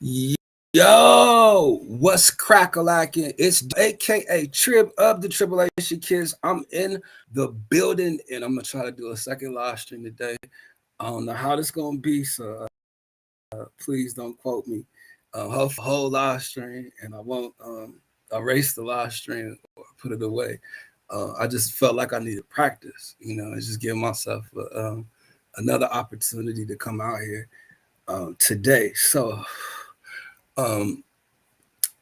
Yo, what's crack-a-lacking? It's aka Trib of the Tribulation Kids. I'm in the building and I'm gonna try to do a second live stream today. I don't know how this gonna be, so please don't quote me. Whole live stream, and I won't erase the live stream or put it away. I just felt like I needed practice, and just give myself another opportunity to come out here today. So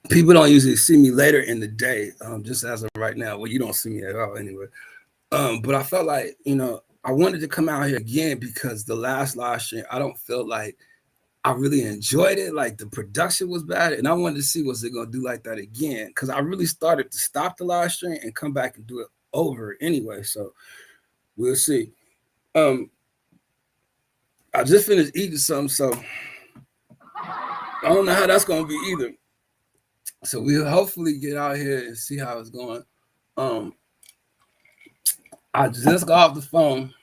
people don't usually see me later in the day, just as of right now. Well, you don't see me at all anyway. But I felt like, I wanted to come out here again because the last live stream, I don't feel like I really enjoyed it. Like the production was bad, and I wanted to see was it gonna do like that again. Because I really started to stop the live stream and come back and do it over anyway. So we'll see. I just finished eating something, so I don't know how that's gonna be either. So we'll hopefully get out here and see how it's going. I just got off the phone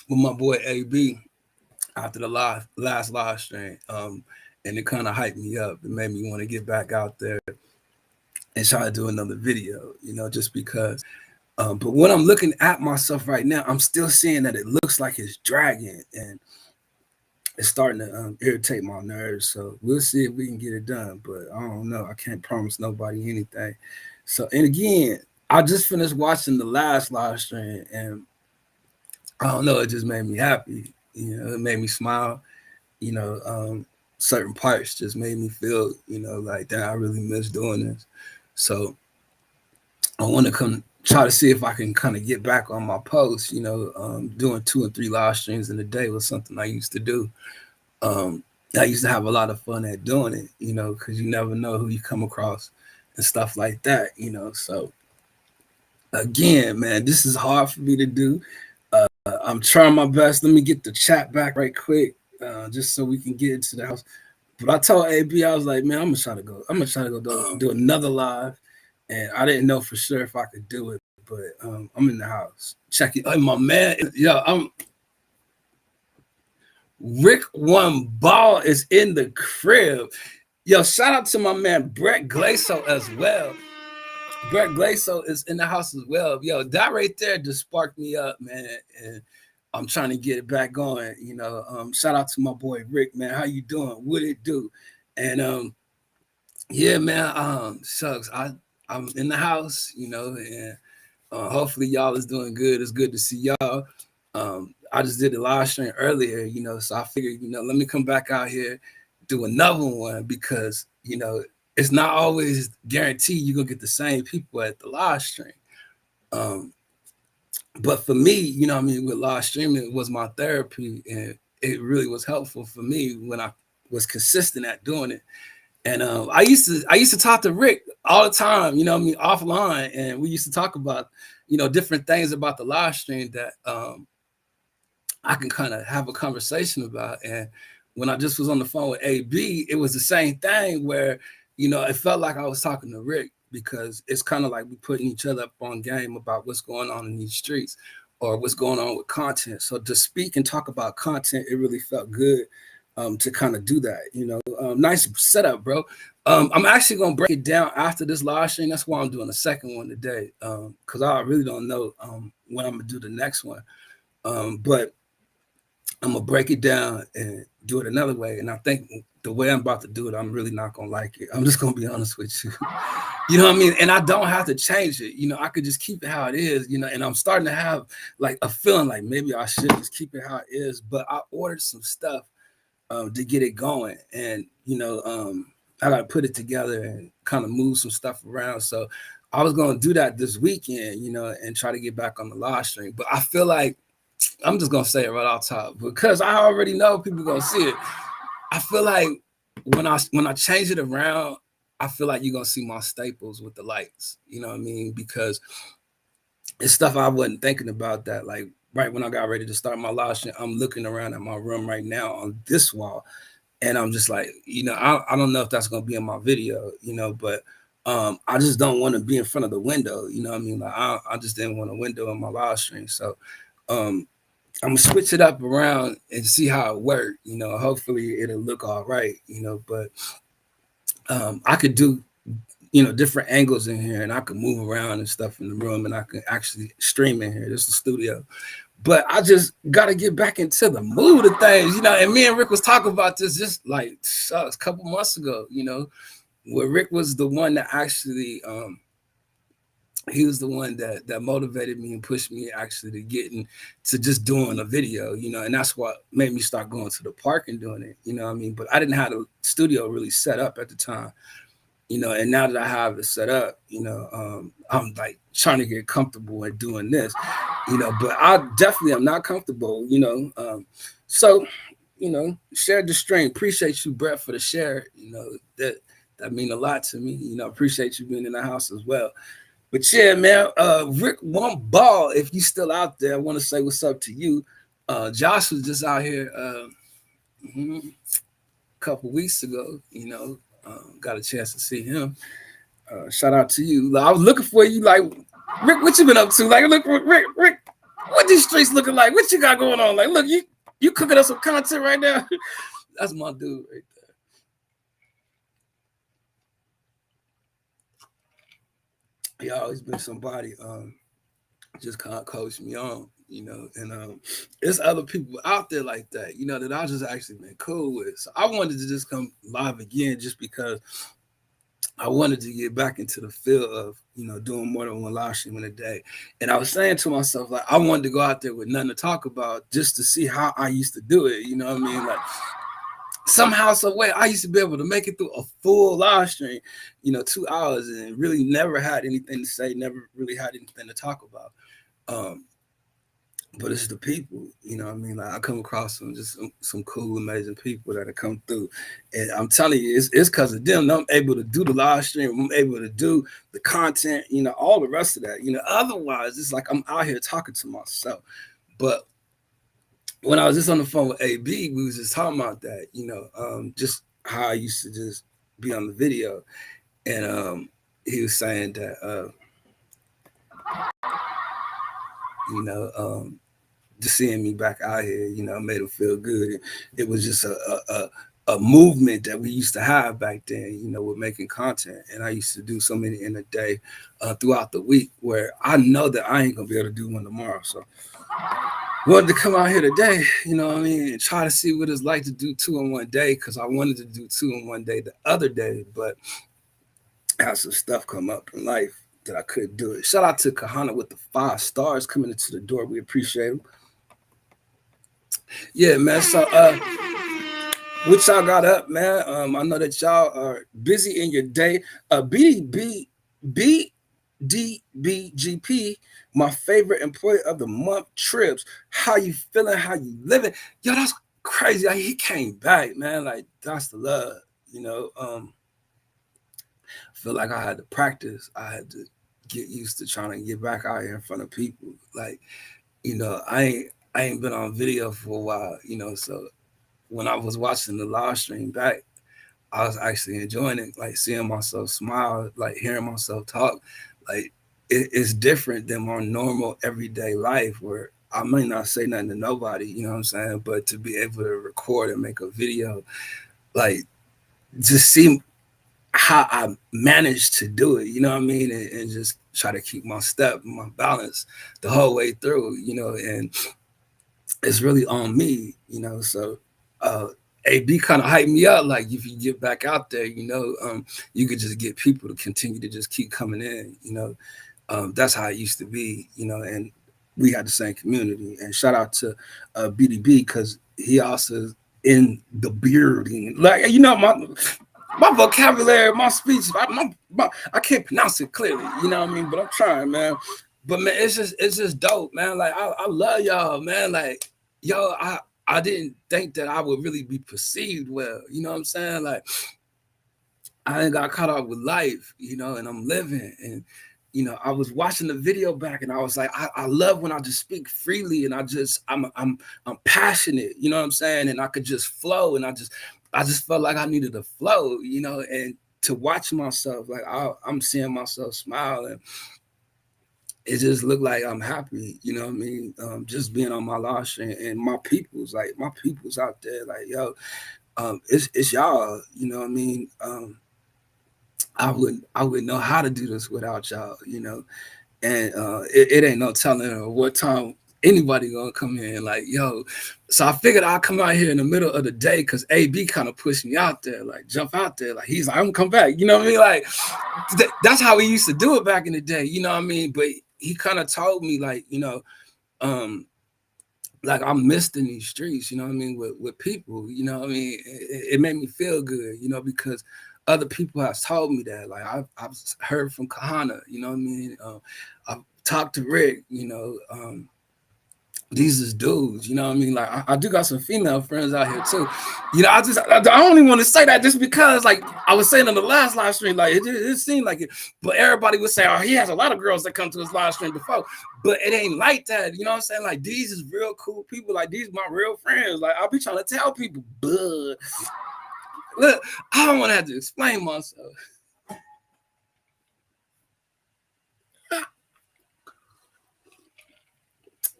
with my boy AB after the last live stream, and it kind of hyped me up. It made me want to get back out there and try to do another video, just because. But when I'm looking at myself right now, I'm still seeing that it looks like it's dragging, and it's starting to irritate my nerves. So we'll see if we can get it done. But I don't know. I can't promise nobody anything. So, and again, I just finished watching the last live stream, and I don't know, it just made me happy. It made me smile. Certain parts just made me feel, like that I really miss doing this. So I want to come try to see if I can kind of get back on my posts. Doing 2 and 3 live streams in a day was something I used to do. I used to have a lot of fun at doing it, because you never know who you come across and stuff like that, So again, man, this is hard for me to do. I'm trying my best. Let me get the chat back right quick, just so we can get into the house. But I told AB, I was like, man, I'm gonna try to go do another live, and I didn't know for sure if I could do it, but I'm in the house. Check it. My man, I'm Rick One Ball is in the crib. Yo, shout out to my man Brett Glaso as well. Brett Glaso is in the house as well. Yo, that right there just sparked me up, man. And I'm trying to get it back going. Shout out to my boy Rick, man. How you doing? What it do? And yeah, man. Shucks, I'm in the house, and hopefully y'all is doing good. It's good to see y'all. I just did the live stream earlier, so I figured, let me come back out here, do another one because, it's not always guaranteed you're gonna get the same people at the live stream. But for me, with live streaming, it was my therapy, and it really was helpful for me when I was consistent at doing it. And I used to talk to Rick all the time, offline, and we used to talk about, different things about the live stream that I can kind of have a conversation about. And when I just was on the phone with AB, it was the same thing where, it felt like I was talking to Rick, because it's kind of like we putting each other up on game about what's going on in these streets or what's going on with content. So to speak and talk about content, it really felt good to kind of do that, nice setup, bro. I'm actually going to break it down after this live stream. That's why I'm doing a second one today, because I really don't know when I'm going to do the next one. But I'm going to break it down and do it another way. And I think the way I'm about to do it, I'm really not going to like it. I'm just going to be honest with you. You know what I mean? And I don't have to change it. I could just keep it how it is, and I'm starting to have like a feeling like maybe I should just keep it how it is. But I ordered some stuff to get it going. And, I got to put it together and kind of move some stuff around. So I was going to do that this weekend, and try to get back on the live stream. But I feel like I'm just going to say it right off top because I already know people going to see it. I feel like when I change it around, I feel like you're going to see my staples with the lights. You know what I mean? Because it's stuff I wasn't thinking about that. Like right when I got ready to start my live stream, I'm looking around at my room right now on this wall. And I'm just like, I don't know if that's going to be in my video, but I just don't want to be in front of the window. You know what I mean? Like I just didn't want a window in my live stream. So I'm gonna switch it up around and see how it works. You know, hopefully it'll look all right. You know, but I could do, you know, different angles in here, and I could move around and stuff in the room, and I can actually stream in here. This is the studio, but I just got to get back into the mood of things, you know. And me and Rick was talking about this just like a couple months ago, you know, where Rick was the one that actually he was the one that motivated me and pushed me actually to getting to just doing a video, you know, and that's what made me start going to the park and doing it, you know what I mean? But I didn't have the studio really set up at the time, you know, and now that I have it set up, you know, I'm like trying to get comfortable in doing this, you know, but I definitely am not comfortable, you know. So, you know, share the stream. Appreciate you, Brett, for the share. You know, that mean a lot to me. You know, appreciate you being in the house as well. But yeah, man, Rick One Ball, if you still out there, I want to say what's up to you. Josh was just out here a couple weeks ago, you know, got a chance to see him. Shout out to you. I was looking for you, like, Rick, what you been up to? Like, look, Rick, what these streets looking like? What you got going on? Like, look, you cooking up some content right now? That's my dude right there. He always been somebody just kind of coached me on, you know, and there's other people out there like that, you know, that I just actually been cool with. So I wanted to just come live again just because I wanted to get back into the field of, you know, doing more than one live stream in a day. And I was saying to myself, like, I wanted to go out there with nothing to talk about just to see how I used to do it. You know what I mean? Like, somehow, some way, I used to be able to make it through a full live stream, you know, 2 hours, and really never had anything to say, never really had anything to talk about. Um, but it's the people, you know what I mean? Like, I come across some cool, amazing people that have come through. And I'm telling you, it's because of them that I'm able to do the live stream, I'm able to do the content, you know, all the rest of that. You know, otherwise it's like I'm out here talking to myself. But when I was just on the phone with AB, we was just talking about that, you know, just how I used to just be on the video. And he was saying that you know, just seeing me back out here, you know, made him feel good. It was just a movement that we used to have back then, you know, with making content. And I used to do so many in a day throughout the week, where I know that I ain't gonna be able to do one tomorrow. So wanted to come out here today, you know what I mean, and try to see what it's like to do two in one day, because I wanted to do two in one day the other day, but I had some stuff come up in life that I couldn't do it. Shout out to Kahana with the 5 stars coming into the door. We appreciate him. Yeah, man. So what y'all got up, man? I know that y'all are busy in your day. BDBGP, my favorite employee of the month, Trips. How you feeling? How you living? Yo, that's crazy. He came back, man. Like, that's the love, you know. I feel like I had to practice. I had to get used to trying to get back out here in front of people. Like, you know, I ain't been on video for a while, you know. So when I was watching the live stream back, I was actually enjoying it, like seeing myself smile, like hearing myself talk. Like, it's different than my normal everyday life, where I may not say nothing to nobody, you know what I'm saying? But to be able to record and make a video, like, just see how I managed to do it, you know what I mean? And just try to keep my step, my balance the whole way through, you know, and it's really on me, you know. So AB kind of hyped me up, like, if you get back out there, you know, you could just get people to continue to just keep coming in, you know. That's how it used to be, you know, and we had the same community. And shout out to BDB, because he also in the building, like, you know, my vocabulary, my speech, I can't pronounce it clearly, you know what I mean? But I'm trying, man. But man, it's just dope, man. Like, I love y'all, man. Like, yo, I didn't think that I would really be perceived well, you know what I'm saying? Like, I ain't got caught up with life, you know, and I'm living. And, you know, I was watching the video back, and I was like, I love when I just speak freely, and I'm passionate, you know what I'm saying? And I could just flow, and I just felt like I needed to flow, you know, and to watch myself, like, I'm seeing myself smile, and it just looked like I'm happy, you know what I mean? Just being on my live stream, and my people's out there, like, yo, it's y'all, you know what I mean? I wouldn't know how to do this without y'all, you know. And it ain't no telling what time anybody gonna come in, like, yo. So I figured I'd come out here in the middle of the day, because AB kind of pushed me out there, like, jump out there, like, he's like, I'm gonna come back, you know what I mean? Like, that's how we used to do it back in the day, you know what I mean? But he kind of told me, like, you know, like, I'm missed in these streets, you know what I mean, with people, you know what I mean? It made me feel good, you know, because other people have told me that. Like, I've heard from Kahana, you know what I mean? I've talked to Rick, you know. These is dudes, you know what I mean? Like, I do got some female friends out here too. You know, I don't even want to say that, just because, like I was saying on the last live stream, like, it seemed like it, but everybody would say, oh, he has a lot of girls that come to his live stream before, but it ain't like that. You know what I'm saying? Like, these is real cool people. Like, these my real friends. Like, I'll be trying to tell people, but look, I don't want to have to explain myself.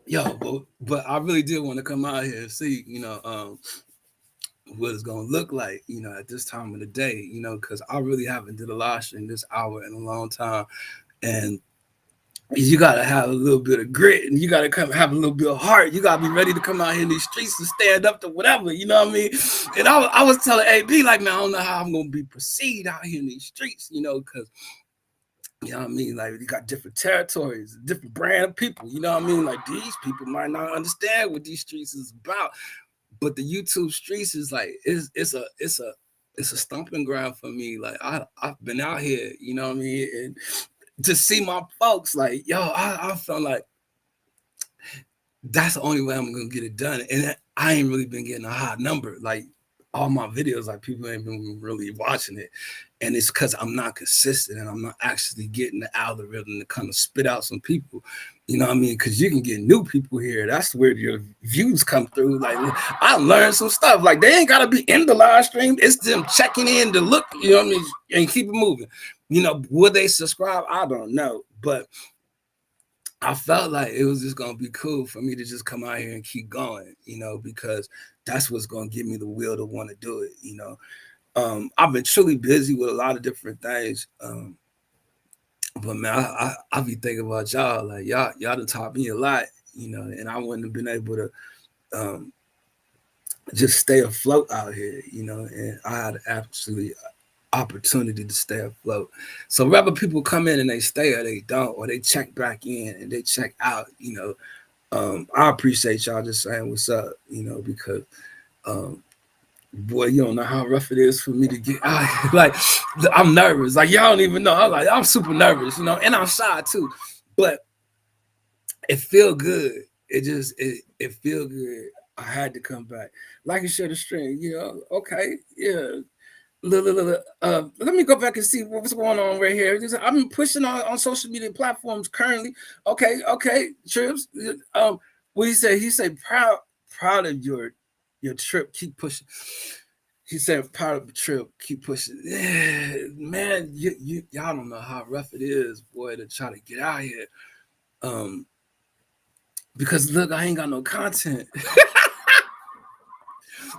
Yo, but I really did want to come out here and see, you know, what it's gonna look like, you know, at this time of the day, you know, because I really haven't did a live stream this hour in a long time, and you gotta have a little bit of grit, and you gotta have a little bit of heart. You gotta be ready to come out here in these streets and stand up to whatever, you know what I mean? And I was telling AB, like, man, I don't know how I'm gonna be perceived out here in these streets, you know, because, you know what I mean? Like, you got different territories, different brand of people. You know what I mean? Like, these people might not understand what these streets is about, but the YouTube streets is like, it's a stomping ground for me. Like, I've been out here, you know what I mean? And to see my folks, like, yo, I felt like that's the only way I'm gonna get it done. And I ain't really been getting a high number. Like, all my videos, like, people ain't been really watching it. And it's because I'm not consistent, and I'm not actually getting the algorithm to kind of spit out some people. You know what I mean? Because you can get new people here. That's where your views come through. Like, I learned some stuff. Like, they ain't got to be in the live stream. It's them checking in to look, you know what I mean? And keep it moving. You know, will they subscribe? I don't know. But I felt like it was just going to be cool for me to just come out here and keep going, you know, because that's what's going to give me the will to want to do it, you know. I've been truly busy with a lot of different things. But man, I be thinking about y'all, like, y'all done taught me a lot, you know, and I wouldn't have been able to just stay afloat out here, you know, and I had absolutely opportunity to stay afloat. So whether people come in and they stay or they don't, or they check back in and they check out, you know, I appreciate y'all just saying what's up, you know, because boy, you don't know how rough it is for me to get out. Like, I'm nervous. Like, y'all don't even know. I'm super nervous, you know, and I'm shy too. But it feel good. It feel good. I had to come back. Like and share the stream, you know. Okay, yeah. Let me go back and see what's going on right here. I've been pushing on social media platforms currently. Okay, Trips. What he say? He said proud of your trip. Keep pushing. He said proud of the trip. Keep pushing. Yeah, man, y'all don't know how rough it is, boy, to try to get out here. Because look, I ain't got no content.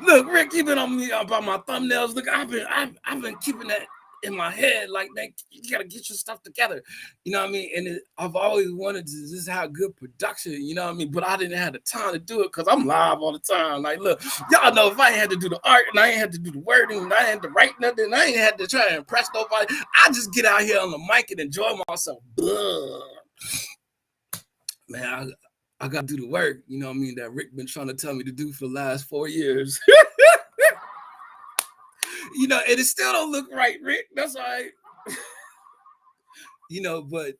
Look, Rick, you been on me about my thumbnails. Look, I've been keeping that in my head. Like, man, you gotta get your stuff together. You know what I mean? And I've always wanted to just have good production. You know what I mean? But I didn't have the time to do it because I'm live all the time. Like, look, y'all know if I ain't had to do the art and I ain't had to do the wording and I ain't had to write nothing, I ain't had to try to impress nobody. I just get out here on the mic and enjoy myself. Man, I got to do the work, you know what I mean, that Rick been trying to tell me to do for the last 4 years. You know, and it still don't look right, Rick. That's all right. You know, but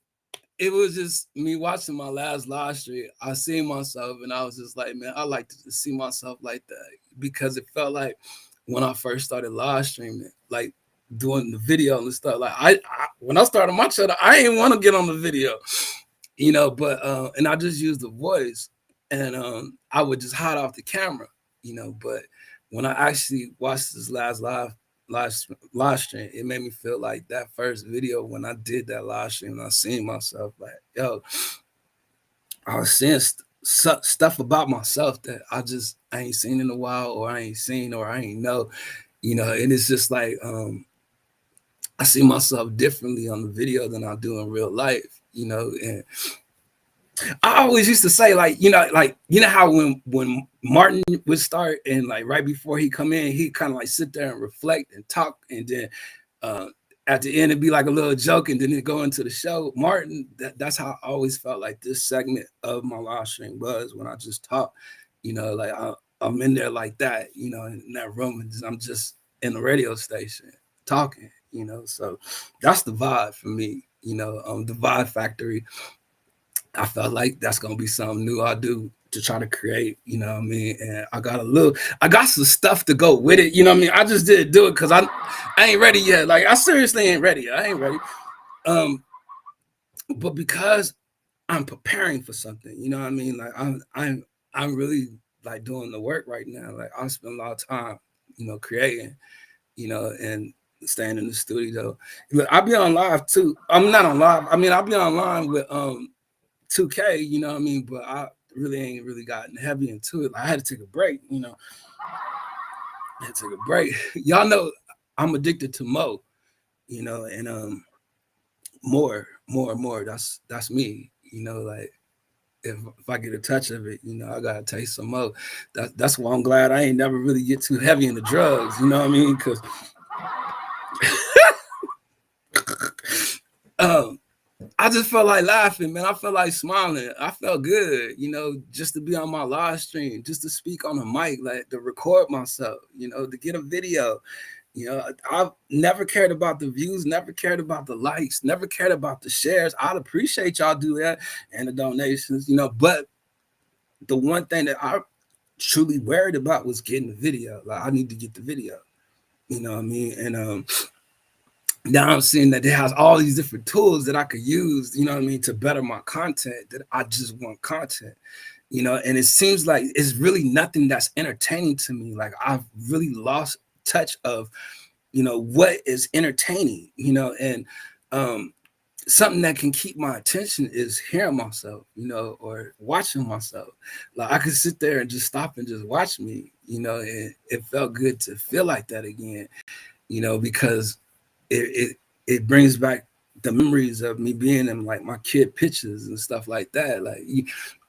it was just me watching my last live stream. I seen myself and I was just like, man, I like to see myself like that, because it felt like when I first started live streaming, like doing the video and stuff, like I when I started my channel, I didn't want to get on the video. You know, but and I just used the voice, and I would just hide off the camera, you know. But when I actually watched this last live live stream, it made me feel like that first video when I did that live stream, and I seen myself like, yo, I was seeing stuff about myself that I ain't seen in a while, or I ain't seen, or I ain't know, and it's just like, I see myself differently on the video than I do in real life, and I always used to say, like, how when Martin would start, and like right before he come in, he kind of like sit there and reflect and talk, and then at the end it'd be like a little joke, and then it go into the show. Martin, that's how I always felt like this segment of my live stream was, when I just talk, like I'm in there like that, in that room, and I'm just in the radio station talking, so that's the vibe for me, the Vibe Factory. I felt like that's gonna be something new I do to try to create, what I mean? And I got some stuff to go with it, what I mean? I just didn't do it because I ain't ready yet. Like, I seriously ain't ready. I ain't ready. But because I'm preparing for something, what I mean? Like, I'm really like doing the work right now. Like, I spend a lot of time, creating, and staying in the studio. Look, I'll be on live too. I'm not on live. I mean, I'll be online with 2K, what I mean? But I really ain't really gotten heavy into it. Like, I had to take a break, I had to take a break. Y'all know I'm addicted to Mo, and more. That's me, like if I get a touch of it, I gotta taste some Mo. That's why I'm glad I ain't never really get too heavy into drugs, what I mean? Because I just felt like laughing, man. I felt like smiling. I felt good, just to be on my live stream, just to speak on the mic, like to record myself, to get a video. I've never cared about the views, never cared about the likes, never cared about the shares. I'd appreciate y'all do that, and the donations, but the one thing that I truly worried about was getting the video. Like, I need to get the video, what I mean? And now I'm seeing that it has all these different tools that I could use, what I mean, to better my content, that I just want content, and it seems like it's really nothing that's entertaining to me. Like, I've really lost touch of, what is entertaining, and something that can keep my attention is hearing myself, or watching myself. Like, I could sit there and just stop and just watch me, and it felt good to feel like that again, because it brings back the memories of me being in like my kid pictures and stuff like that. Like,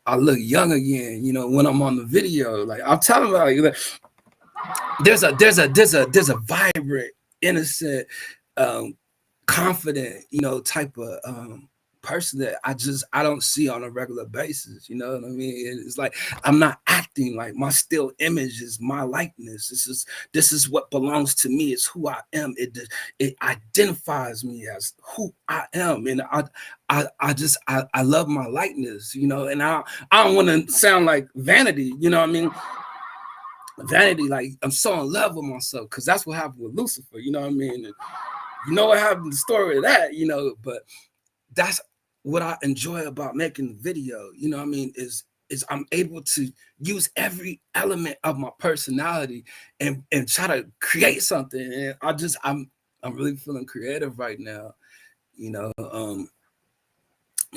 I look young again, when I'm on the video. Like, I'm telling you, like, there's a vibrant, innocent, confident, type of person that I don't see on a regular basis. You know what I mean? It's like I'm not acting. Like, my still image is my likeness. This is what belongs to me. It's who I am. It identifies me as who I am, and I love my likeness. And I don't want to sound like vanity. You know what I mean? Vanity, like, I'm so in love with myself, because that's what happened with Lucifer. You know what I mean? And what happened, the story of that. But that's what I enjoy about making the video, what I mean, is I'm able to use every element of my personality and try to create something. And I'm really feeling creative right now, and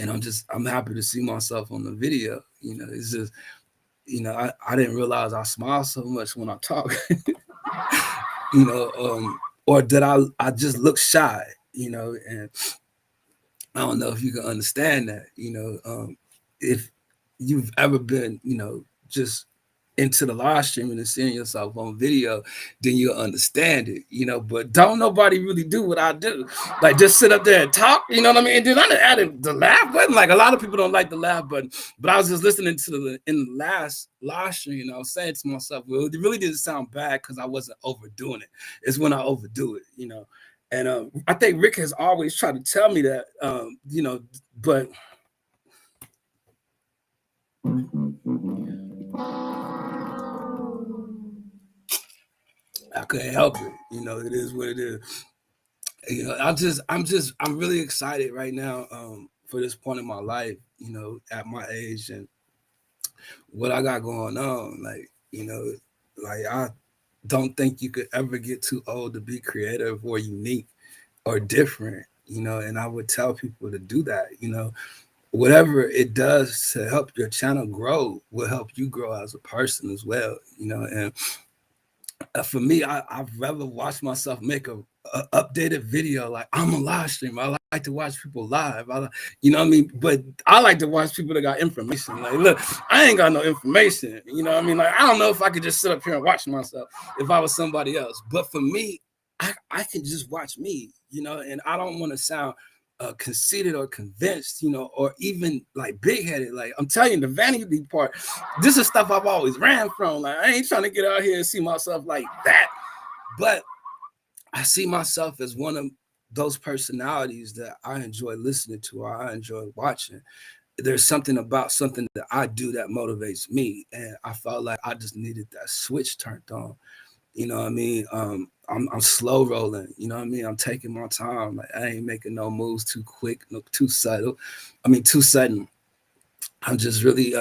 I'm happy to see myself on the video. It's just, I didn't realize I smile so much when I talk, or that I just look shy, and I don't know if you can understand that, if you've ever been, just into the live streaming and seeing yourself on video, then you'll understand it, but don't nobody really do what I do. Like, just sit up there and talk, what I mean? And then I added the laugh button. Like, a lot of people don't like the laugh button, but I was just listening to in the last live stream, I was saying to myself, well, it really didn't sound bad because I wasn't overdoing it. It's when I overdo it, And I think Rick has always tried to tell me that, but I couldn't help it. It is what it is. I'm really excited right now for this point in my life, at my age, and what I got going on. Like, like don't think you could ever get too old to be creative or unique or different, and I would tell people to do that, whatever it does to help your channel grow will help you grow as a person as well, and for me, I've rather watch myself make a updated video. Like, I'm a live streamer. I like to watch people live. You know what I mean? But I like to watch people that got information. Like, look, I ain't got no information. You know what I mean? Like, I don't know if I could just sit up here and watch myself if I was somebody else. But for me, I can just watch me, and I don't want to sound conceited or convinced, or even like big headed. Like, I'm telling you, the vanity part, this is stuff I've always ran from. Like, I ain't trying to get out here and see myself like that. But I see myself as one of those personalities that I enjoy listening to, or I enjoy watching. There's something about something that I do that motivates me. And I felt like I just needed that switch turned on. You know what I mean? I'm slow rolling. You know what I mean? I'm taking my time. Like, I ain't making no moves too quick, no too subtle. Too sudden. I'm just really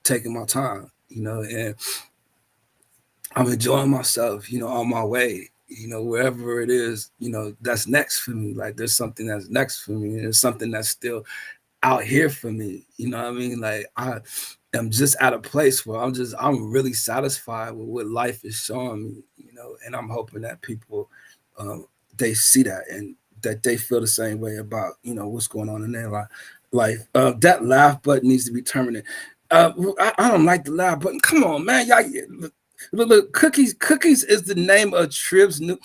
taking my time. And I'm enjoying myself. On my way. Wherever it is. That's next for me. Like, there's something that's next for me. And there's something that's still out here for me. You know what I mean? Like, I am just at a place where I'm really satisfied with what life is showing me, and I'm hoping that people they see that and that they feel the same way about, what's going on in their life. That laugh button needs to be terminated. I don't like the laugh button. Come on, man. Y'all, look, cookies is the name of Trib's new.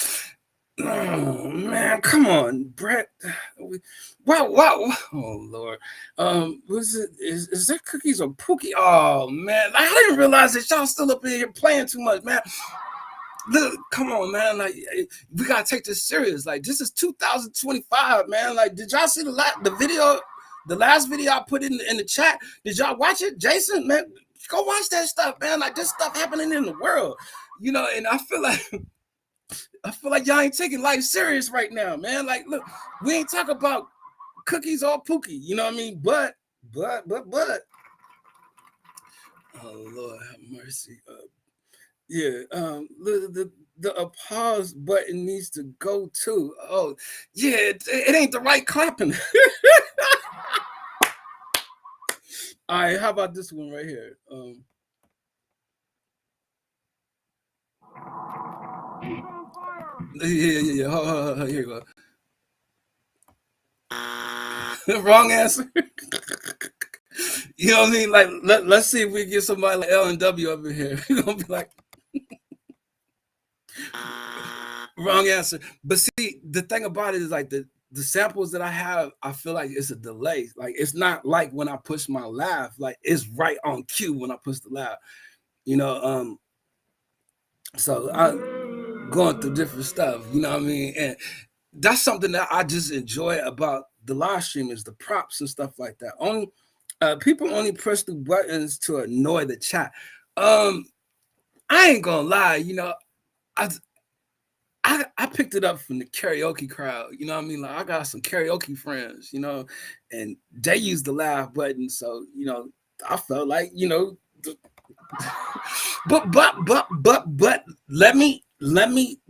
Oh man, come on, Brett. Wow. Oh Lord. Was it is that cookies or Pookie? Oh man, I didn't realize that y'all still up in here playing too much, man. Look, come on, man. Like, we gotta take this serious. Like, this is 2025, man. Like, did y'all see the video, the last video I put in the chat? Did y'all watch it, Jason? Man, go watch that stuff, man. Like, this stuff happening in the world, and I feel like y'all ain't taking life serious right now, man. Like, look, we ain't talk about cookies or Pookie, you know what I mean? But, oh Lord have mercy. The pause button needs to go too. Oh, yeah, it ain't the right clapping. All right, how about this one right here? Yeah. Hold, here you go. Wrong answer. You know what I mean? Like, let's see if we get somebody like L and W up in here. We're gonna be like, wrong answer. But see, the thing about it is, like, the samples that I have, I feel like it's a delay. Like, it's not like when I push my laugh, like, it's right on cue when I push the laugh. So I'm going through different stuff, you know what I mean? And that's something that I just enjoy about the live stream, is the props and stuff like that. Only people only press the buttons to annoy the chat. I ain't gonna lie, I picked it up from the karaoke crowd, you know what I mean? Like, I got some karaoke friends, and they use the laugh button, so I felt like, but let me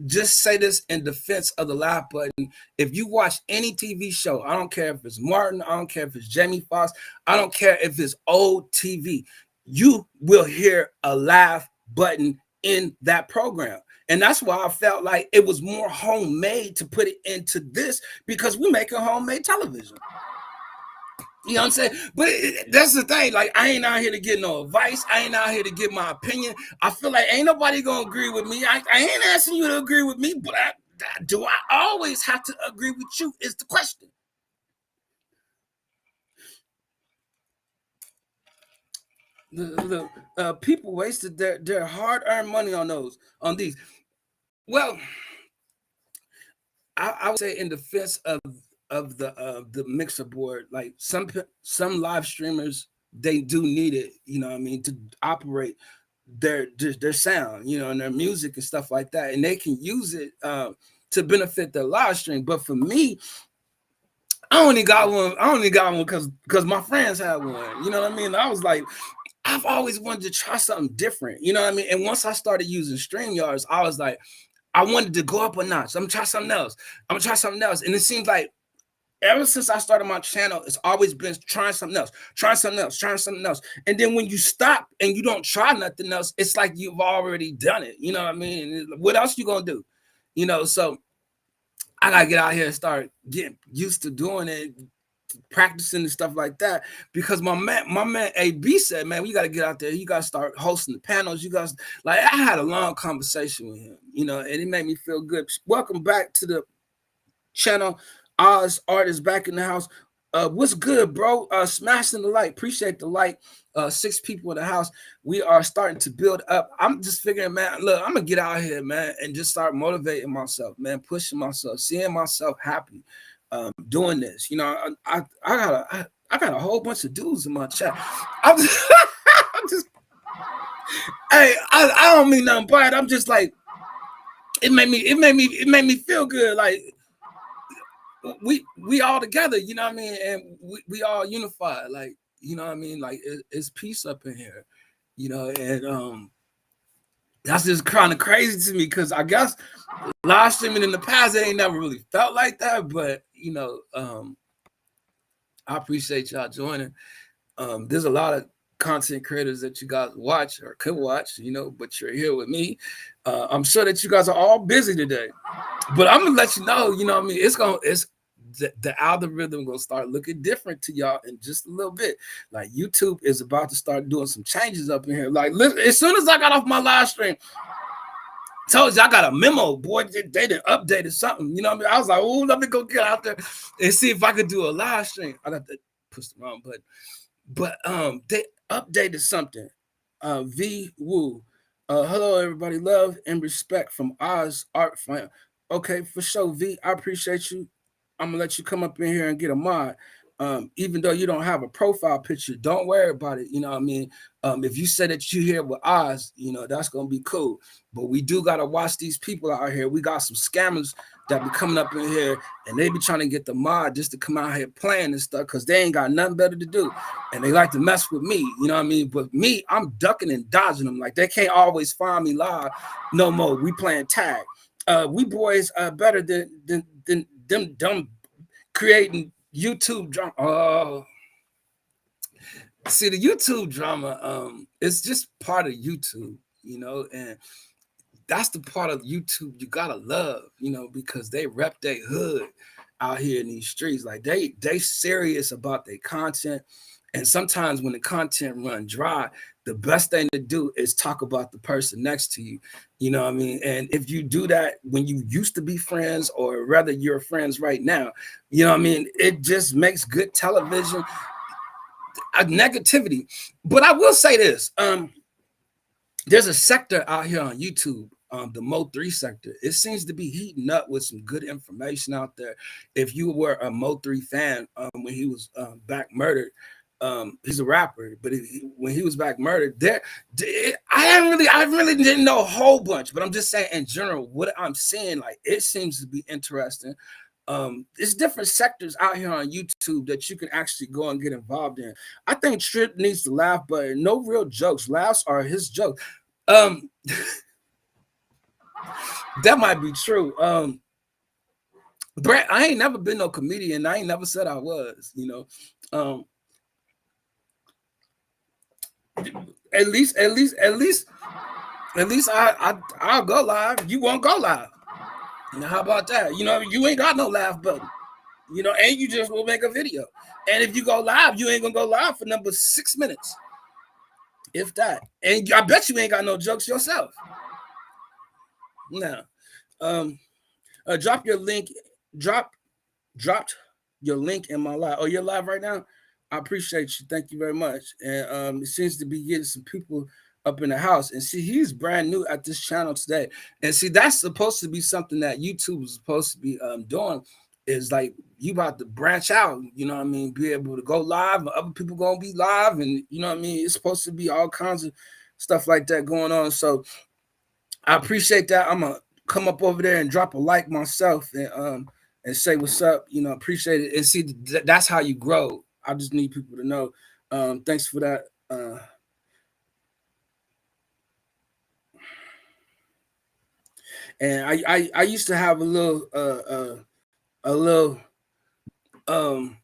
just say this in defense of the laugh button. If you watch any TV show, I don't care if it's Martin, I don't care if it's Jamie Foxx, I don't care if it's old TV, you will hear a laugh button in that program. And that's why I felt like it was more homemade to put it into this, because we make a homemade television. You know what I'm saying? But that's the thing. Like, I ain't out here to get no advice. I ain't out here to get my opinion. I feel like ain't nobody gonna agree with me. I ain't asking you to agree with me, but do I always have to agree with you is the question. The people wasted their hard-earned money on these. Well, I would say in defense of the mixer board, like some live streamers, they do need it, you know what I mean, to operate their sound, and their music and stuff like that, and they can use it to benefit their live stream. But for me, I only got one because my friends had one, you know what I mean? I was like, I've always wanted to try something different. You know what I mean? And once I started using StreamYards, I was like, I wanted to go up a notch. I'm gonna try something else. I'm gonna try something else. And it seems like ever since I started my channel, it's always been trying something else, trying something else, trying something else. And then when you stop and you don't try nothing else, it's like you've already done it. You know what I mean? What else you gonna do? You know, so I gotta get out here and start getting used to doing it, practicing and stuff like that. Because my man AB said, man, we gotta get out there. You gotta start hosting the panels. You guys, like, I had a long conversation with him, you know, and it made me feel good. Welcome back to the channel. Oz Art is back in the house. What's good, bro? Smashing the like. Appreciate the like. 6 people in the house. We are starting to build up. I'm just figuring, man, look, I'm gonna get out here, man, and just start motivating myself, man, pushing myself, seeing myself happy, doing this. You know, I got a whole bunch of dudes in my chat. I'm just, I'm just hey, I don't mean nothing bad. I'm just like, it made me feel good. Like, we all together, you know what I mean, and we all unified, like, you know what I mean, like it's peace up in here, you know, and that's just kind of crazy to me because I guess live streaming in the past, it ain't never really felt like that, but you know, I appreciate y'all joining. There's a lot of content creators that you guys watch or could watch, you know, but you're here with me. I'm sure that you guys are all busy today, but I'm gonna let you know, you know what I mean, it's the algorithm gonna start looking different to y'all in just a little bit. Like, YouTube is about to start doing some changes up in here. Like, as soon as I got off my live stream, told you I got a memo, boy. They done updated something. You know what I mean? I was like, oh, let me go get out there and see if I could do a live stream. I got to push the wrong button. But they updated something. V Woo. Hello, everybody. Love and respect from Oz Art Fan. Okay, for sure, V. I appreciate you. I'm gonna let you come up in here and get a mod. Even though you don't have a profile picture, don't worry about it. You know what I mean? If you say that you here with Oz, you know, that's gonna be cool. But we do gotta watch these people out here. We got some scammers that be coming up in here and they be trying to get the mod just to come out here playing and stuff because they ain't got nothing better to do. And they like to mess with me, you know what I mean? But me, I'm ducking and dodging them. Like, they can't always find me live no more. We playing tag. We boys are better than them dumb creating YouTube drama. See, the YouTube drama, it's just part of YouTube, you know, and that's the part of YouTube you gotta love, you know, because they rep their hood out here in these streets. Like, they serious about their content. And sometimes when the content run dry, the best thing to do is talk about the person next to you. You know what I mean? And if you do that when you used to be friends, or rather you're friends right now, you know what I mean? It just makes good television. Negativity. But I will say this. There's a sector out here on YouTube, the Mo3 sector. It seems to be heating up with some good information out there. If you were a Mo3 fan when he was back murdered, he's a rapper, but when he was back murdered, I really didn't know a whole bunch, but I'm just saying in general, what I'm seeing, like, it seems to be interesting. There's different sectors out here on YouTube that you can actually go and get involved in. I think Trip needs to laugh, but no real jokes. Laughs are his jokes. That might be true. Brett, I ain't never been no comedian. I ain't never said I was, you know. At least I'll go live. You won't go live. Now, how about that? You know, you ain't got no laugh button. You know, and you just will make a video. And if you go live, you ain't gonna go live for number 6 minutes, if that. And I bet you ain't got no jokes yourself. Now, drop your link. Dropped your link in my live. Oh, you're live right now? I appreciate you. Thank you very much. And it seems to be getting some people up in the house. And see, he's brand new at this channel today. And see, that's supposed to be something that YouTube is supposed to be doing, is like, you about to branch out, you know what I mean? Be able to go live, and other people gonna be live, and you know what I mean? It's supposed to be all kinds of stuff like that going on. So I appreciate that. I'm gonna come up over there and drop a like myself and say what's up. You know, appreciate it. And see, that's how you grow. I just need people to know. Thanks for that. And I used to have a little um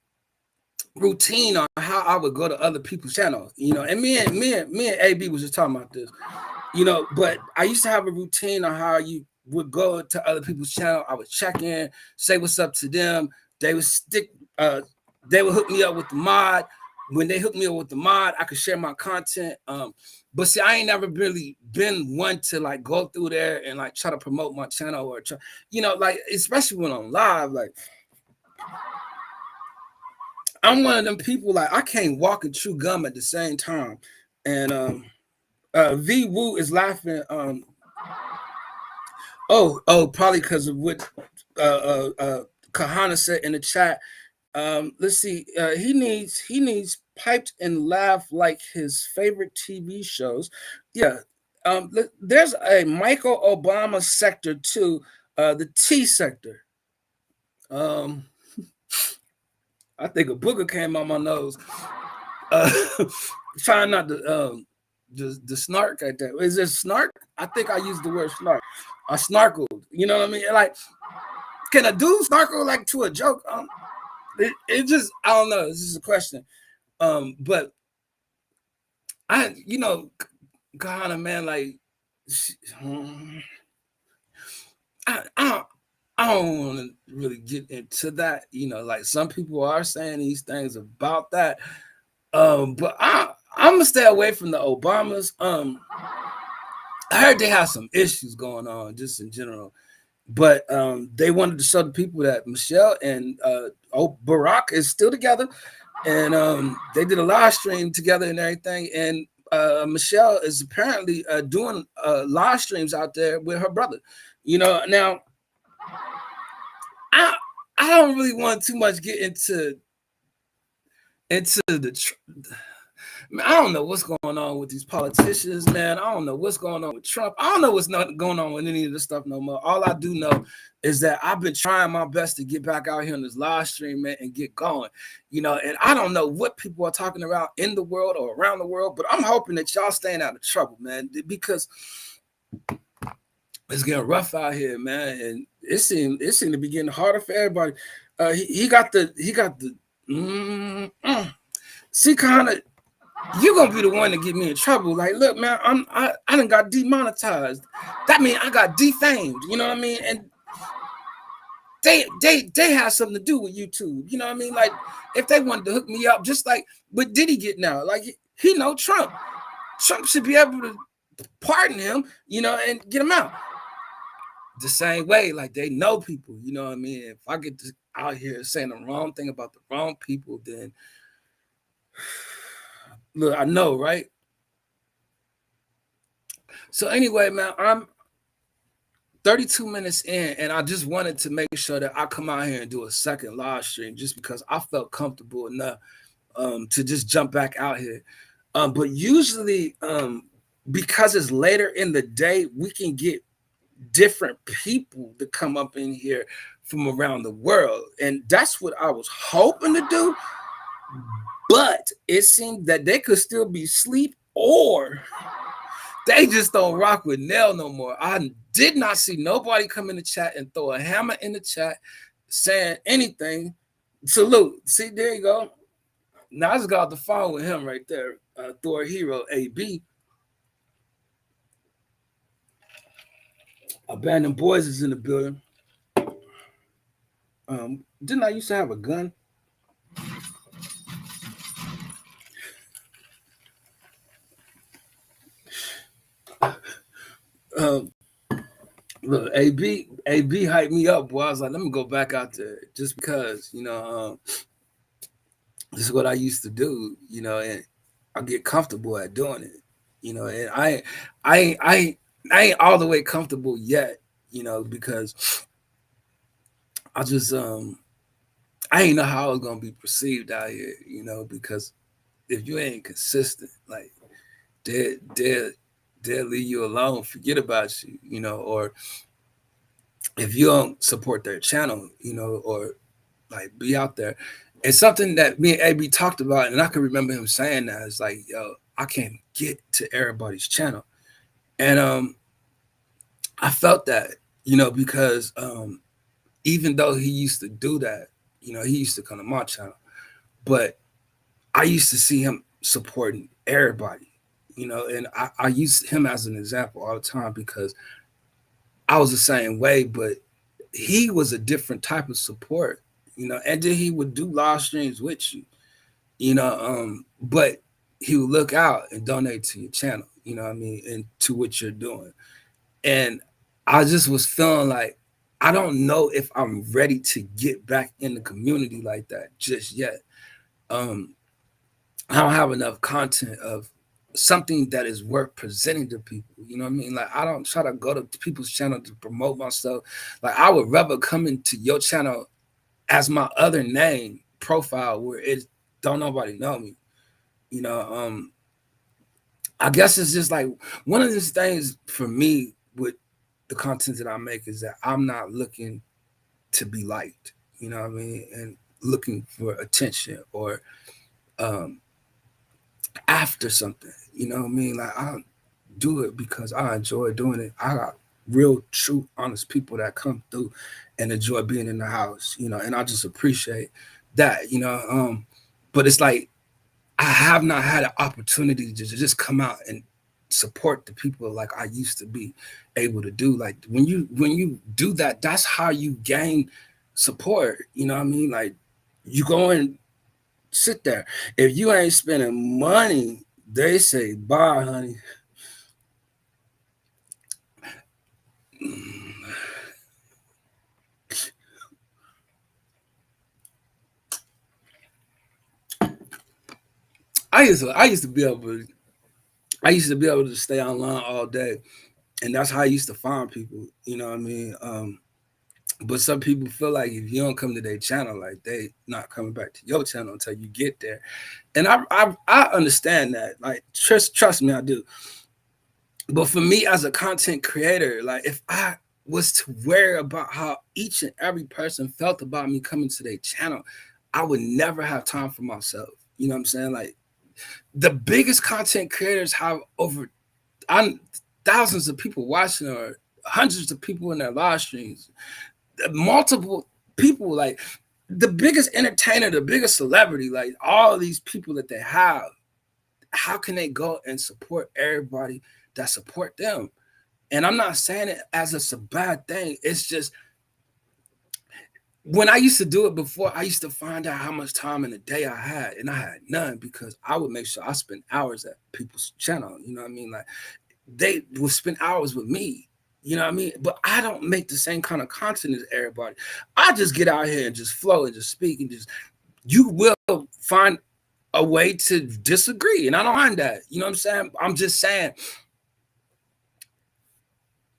routine on how I would go to other people's channels, you know. And me and AB was just talking about this, you know. But I used to have a routine on how you would go to other people's channel. I would check in, say what's up to them. They would they would hook me up with the mod. When they hooked me up with the mod, I could share my content. But see, I ain't never really been one to like go through there and like try to promote my channel or try, you know, like especially when I'm live, like I'm one of them people, like I can't walk and chew gum at the same time. And V Woo is laughing. Probably because of what Kahana said in the chat. Let's see. He needs piped and laugh like his favorite TV shows. Yeah. There's a Michael Obama sector too. The T sector. Um, I think a booger came on my nose. Uh, trying not to the snark right there. Is it snark? I think I used the word snark. I snarkled. You know what I mean? Like, can a dude snarkle like to a joke? It just, I don't know. This is a question. But I, you know, God, man, like, I don't want to really get into that. You know, like some people are saying these things about that. But I'm gonna stay away from the Obamas. I heard they have some issues going on just in general, but they wanted to show the people that Michelle and Barack is still together, and they did a live stream together and everything. And Michelle is apparently doing live streams out there with her brother. You know, now I don't really want too much get into the. I don't know what's going on with these politicians, man. I don't know what's going on with Trump. I don't know what's not going on with any of this stuff no more. All I do know is that I've been trying my best to get back out here on this live stream, man, and get going. You know, and I don't know what people are talking about in the world or around the world, but I'm hoping that y'all staying out of trouble, man, because it's getting rough out here, man. And it seemed to be getting harder for everybody. He got the see, kind of, you gonna be the one to get me in trouble. Like, look, man, I done got demonetized. That means I got defamed. You know what I mean? And they have something to do with YouTube. You know what I mean? Like, if they wanted to hook me up, just like what Diddy get now, like he know Trump. Trump should be able to pardon him, you know, and get him out. The same way, like they know people. You know what I mean? If I get out here saying the wrong thing about the wrong people, then look, I know, right? So anyway, man, I'm 32 minutes in, and I just wanted to make sure that I come out here and do a second live stream just because I felt comfortable enough to just jump back out here. But usually, because it's later in the day, we can get different people to come up in here from around the world. And that's what I was hoping to do. But it seemed that they could still be asleep, or they just don't rock with Nell no more. I did not see nobody come in the chat and throw a hammer in the chat saying anything. Salute. See, there you go. Now I just got off the phone with him right there. Thor Hero AB. Abandoned Boys is in the building. Didn't I used to have a gun? Look, AB hyped me up, boy. I was like, let me go back out there just because, you know, this is what I used to do, you know, and I get comfortable at doing it, you know, and I ain't all the way comfortable yet, you know, because I just I ain't know how I was gonna be perceived out here, you know, because if you ain't consistent, like they'll leave you alone, forget about you, you know, or if you don't support their channel, you know, or like be out there. It's something that me and AB talked about, and I can remember him saying that. It's like, yo, I can't get to everybody's channel. And I felt that, because even though he used to do that, he used to come to my channel, but I used to see him supporting everybody, and I use him as an example all the time because I was the same way, but he was a different type of support, and then he would do live streams with you, but he would look out and donate to your channel, and to what you're doing. And I just was feeling like I don't know if I'm ready to get back in the community like that just yet. Um, I don't have enough content of something that is worth presenting to people. You know what I mean? Like I don't try to go to people's channel to promote myself. Like I would rather come into your channel as my other name profile where it don't nobody know me. You know, I guess it's just like one of these things for me with the content that I make is that I'm not looking to be liked, you know what I mean, and looking for attention or um after something, you know what I mean? Like I do it because I enjoy doing it. I got real, true, honest people that come through and enjoy being in the house, and I just appreciate that, but it's like I have not had an opportunity to just come out and support the people like I used to be able to do. Like when you do that, that's how you gain support. You know what I mean? Like you go and sit there. If you ain't spending money, they say bye, honey. I used to be able to stay online all day, and that's how I used to find people. You know what I mean? But some people feel like if you don't come to their channel, like they not coming back to your channel until you get there. And I understand that. Like trust me, I do. But for me as a content creator, like if I was to worry about how each and every person felt about me coming to their channel, I would never have time for myself. You know what I'm saying? Like the biggest content creators have over I'm thousands of people watching or hundreds of people in their live streams, multiple people, like the biggest entertainer, the biggest celebrity, like all of these people that they have, how can they go and support everybody that support them? And I'm not saying it as it's a bad thing. It's just when I used to do it before, I used to find out how much time in the day I had, and I had none because I would make sure I spent hours at people's channel. You know what I mean? Like they would spend hours with me. You know what I mean? But I don't make the same kind of content as everybody. I just get out here and just flow and just speak and just you will find a way to disagree. And I don't mind that. You know what I'm saying? I'm just saying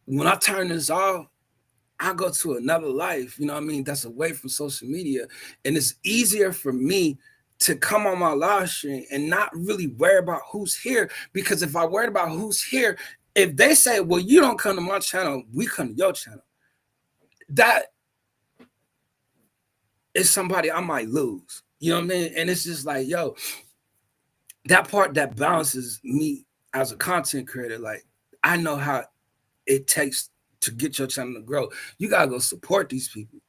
when I turn this off, I go to another life, you know what I mean? That's away from social media. And it's easier for me to come on my live stream and not really worry about who's here. Because if I worried about who's here, if they say, well, you don't come to my channel, we come to your channel, that is somebody I might lose. You know what I mean? And it's just like, yo, that part that balances me as a content creator, like I know how it takes to get your channel to grow. You gotta go support these people.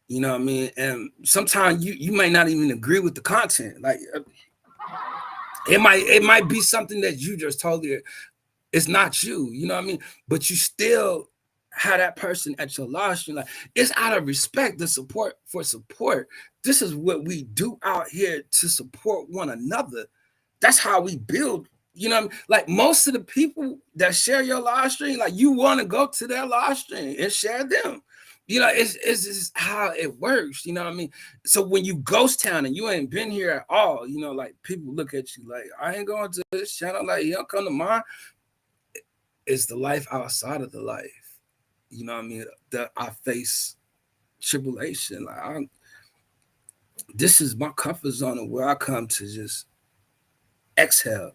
You know what I mean? And sometimes you may not even agree with the content. Like it might be something that you just totally it's not you. You know what I mean? But you still have that person at your live stream. Like it's out of respect, the support for support. This is what we do out here to support one another. That's how we build. You know what I mean? Like most of the people that share your live stream, like you want to go to their live stream and share them. You know, it's just how it works. You know what I mean? So when you ghost town and you ain't been here at all, like people look at you like, I ain't going to this channel. Like, you don't come to mine. It's the life outside of the life. You know what I mean? That I face tribulation. Like this is my comfort zone of where I come to just exhale,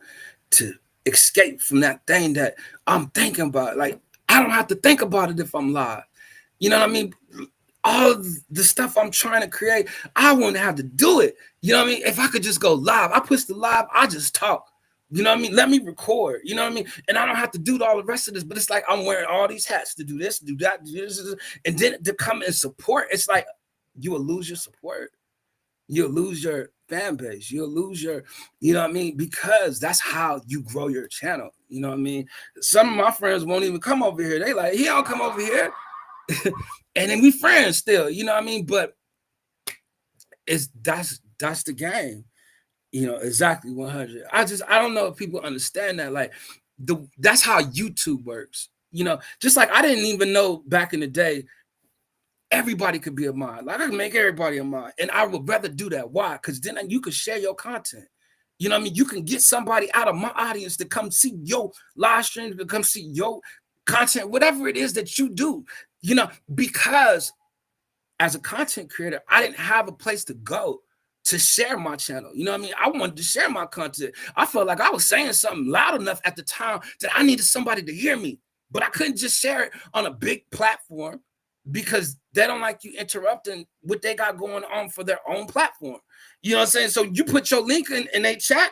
to escape from that thing that I'm thinking about. Like I don't have to think about it if I'm live. You know what I mean? All the stuff I'm trying to create, I wouldn't have to do it. You know what I mean? If I could just go live, I push the live, I just talk. You know what I mean? Let me record. You know what I mean? And I don't have to do all the rest of this, but it's like I'm wearing all these hats to do this, do that, do this, and then to come and support. It's like you will lose your support. You'll lose your fan base. You'll lose your, you know what I mean? Because that's how you grow your channel. You know what I mean? Some of my friends won't even come over here. They like, he don't come over here. And then we friends still, you know what I mean? But that's the game. You know, exactly 100. I don't know if people understand that. Like that's how YouTube works. You know, just like I didn't even know back in the day, everybody could be a mod. Like I can make everybody a mod. And I would rather do that. Why? Because then you could share your content. You know what I mean? You can get somebody out of my audience to come see your live stream, to come see your content, whatever it is that you do, you know, because as a content creator, I didn't have a place to go to share my channel. You know what I mean? I wanted to share my content. I felt like I was saying something loud enough at the time that I needed somebody to hear me, but I couldn't just share it on a big platform because they don't like you interrupting what they got going on for their own platform. You know what I'm saying? So you put your link in their chat.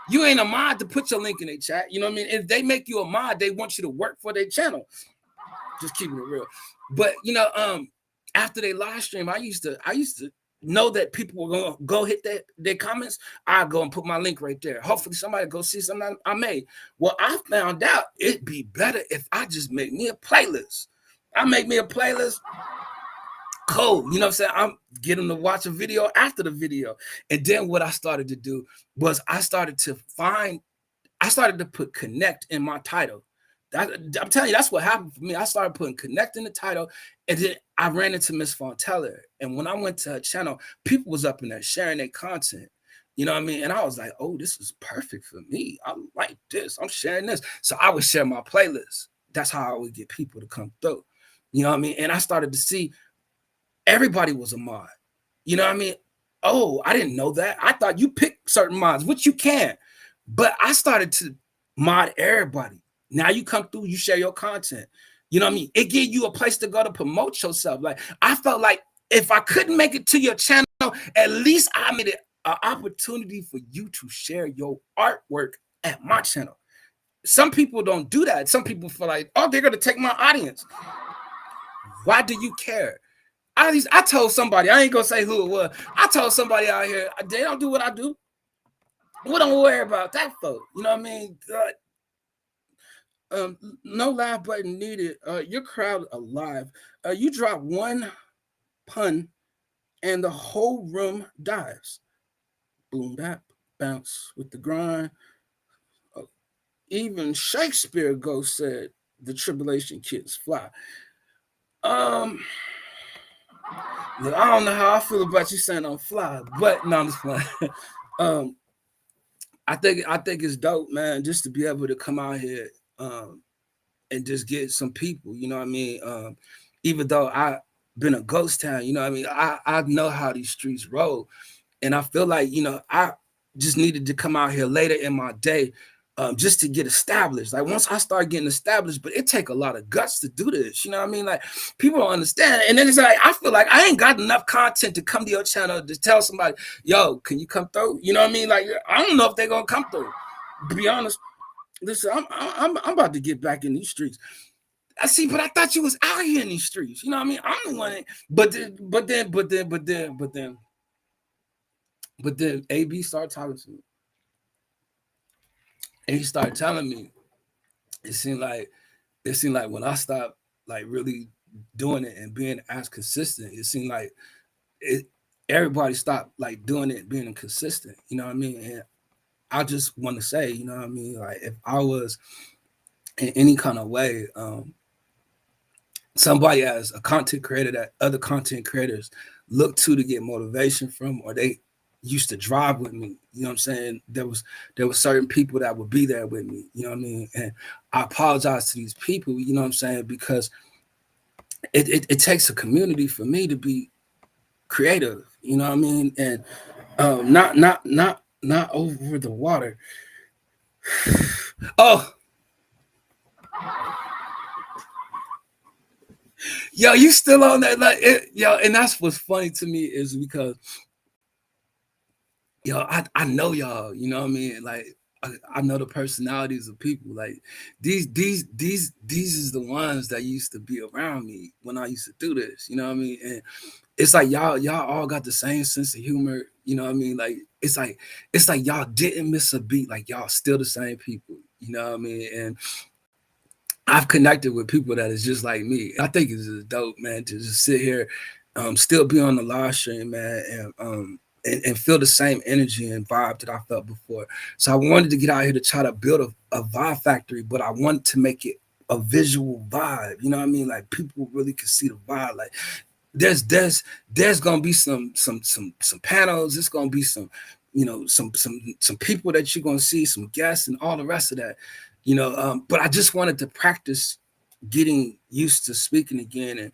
You ain't a mod to put your link in their chat. You know what I mean? If they make you a mod, they want you to work for their channel. Just keeping it real. But you know, after they live stream, I used to know that people were gonna go hit their comments. I go and put my link right there. Hopefully somebody go see something I made. Well, I found out it'd be better if I just make me a playlist. I make me a playlist. Cool. You know what I'm saying? I'm getting to watch a video after the video. And then what I started to do was I started to put connect in my title. I'm telling you, that's what happened for me. I started putting connect in the title, and then I ran into Miss Fontella. And when I went to her channel, people was up in there sharing their content. You know what I mean? And I was like, oh, this is perfect for me. I like this. I'm sharing this. So I would share my playlist. That's how I would get people to come through. You know what I mean? And I started to see everybody was a mod. You know what I mean? Oh, I didn't know that. I thought you pick certain mods, which you can. But I started to mod everybody. Now you come through, you share your content. You know what I mean? It gave you a place to go to promote yourself. Like I felt like if I couldn't make it to your channel, at least I made it an opportunity for you to share your artwork at my channel. Some people don't do that. Some people feel like, oh, they're gonna take my audience. Why do you care? I told somebody, I ain't gonna say who it was. I told somebody out here, they don't do what I do. We don't worry about that, folks. You know what I mean? No laugh button needed. Your crowd alive. You drop one pun and the whole room dives. Boom, bap, bounce with the grind. Even Shakespeare Ghost said the Tribulation Kids fly. Look, I don't know how I feel about you saying I'm fly, but no, I'm just playing. I think it's dope, man, just to be able to come out here and just get some people, you know what I mean? Even though I've been a ghost town, you know what I mean? I know how these streets roll. And I feel like, you know, I just needed to come out here later in my day just to get established. Like once I start getting established, but it take a lot of guts to do this. You know what I mean? Like people don't understand. And then it's like, I feel like I ain't got enough content to come to your channel to tell somebody, yo, can you come through? You know what I mean? Like, I don't know if they're going to come through. To be honest, listen, I'm about to get back in these streets. I see, but I thought you was out here in these streets. You know what I mean? I'm the one. But then AB started talking to me. And he started telling me, it seemed like when I stopped like really doing it and being as consistent, it seemed like everybody stopped like doing it, being consistent. You know what I mean? And I just want to say, you know what I mean? Like if I was in any kind of way, somebody as a content creator that other content creators look to get motivation from, or they used to drive with me, you know what I'm saying? There was certain people that would be there with me, you know what I mean? And I apologize to these people, you know what I'm saying? Because it takes a community for me to be creative, you know what I mean? And not over the water. Oh, yo, you still on that? Like, yo, and that's what's funny to me is because, yo, I know y'all, you know what I mean? Like, I know the personalities of people. Like these is the ones that used to be around me when I used to do this. You know what I mean? And it's like y'all all got the same sense of humor. You know what I mean? Like it's like y'all didn't miss a beat. Like y'all still the same people. You know what I mean? And I've connected with people that is just like me. I think it's just dope, man, to just sit here, still be on the live stream, man, and feel the same energy and vibe that I felt before. So I wanted to get out here to try to build a vibe factory, but I wanted to make it a visual vibe. You know what I mean? Like people really could see the vibe. Like there's gonna be some panels. There's gonna be some, you know, some people that you're gonna see, some guests, and all the rest of that. You know, but I just wanted to practice getting used to speaking again and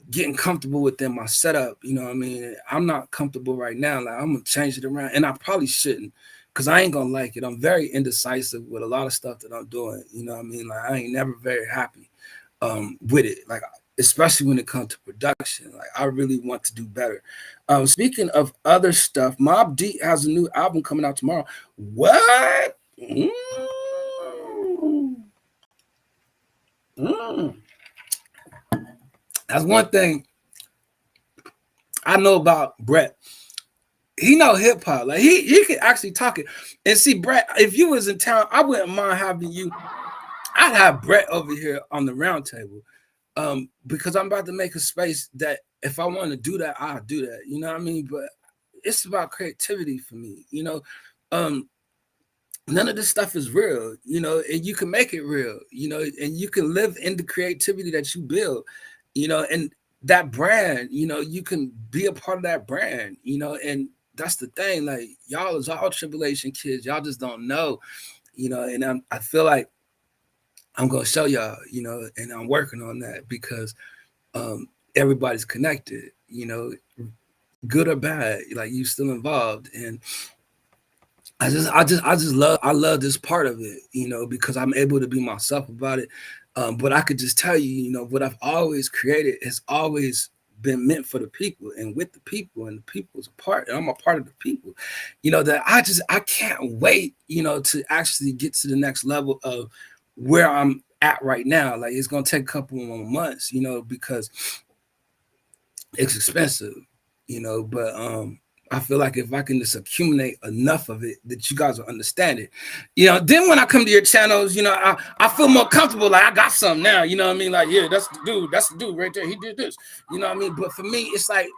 getting comfortable within my setup. You know what I mean? I'm not comfortable right now. Like I'm gonna change it around, and I probably shouldn't, because I ain't gonna like it. I'm very indecisive with a lot of stuff that I'm doing. You know what I mean? Like I ain't never very happy with it. Like especially when it comes to production. Like I really want to do better. Speaking of other stuff, Mob Deep has a new album coming out tomorrow. What? That's one thing I know about Brett. He know hip hop. Like he could actually talk it. And see, Brett, if you was in town, I wouldn't mind having you. I'd have Brett over here on the round table. Because I'm about to make a space that if I want to do that, I'll do that. You know what I mean? But it's about creativity for me, you know. None of this stuff is real, you know, and you can make it real, you know, and you can live in the creativity that you build, you know, and that brand, you know, you can be a part of that brand, you know, and that's the thing. Like y'all is all tribulation kids, y'all just don't know, you know, and I feel like I'm gonna show y'all, you know, and I'm working on that because everybody's connected, you know, good or bad, like you still involved. And I love this part of it, you know, because I'm able to be myself about it. But I could just tell you, you know, what I've always created has always been meant for the people and with the people, and the people's a part, and I'm a part of the people, you know, that I can't wait, you know, to actually get to the next level of where I'm at right now. Like it's gonna take a couple more months, you know, because it's expensive, you know, but I feel like if I can just accumulate enough of it that you guys will understand it, you know, then when I come to your channels, you know, I feel more comfortable. Like I got something now, you know what I mean? Like, yeah, that's the dude right there. He did this, you know what I mean? But for me, it's like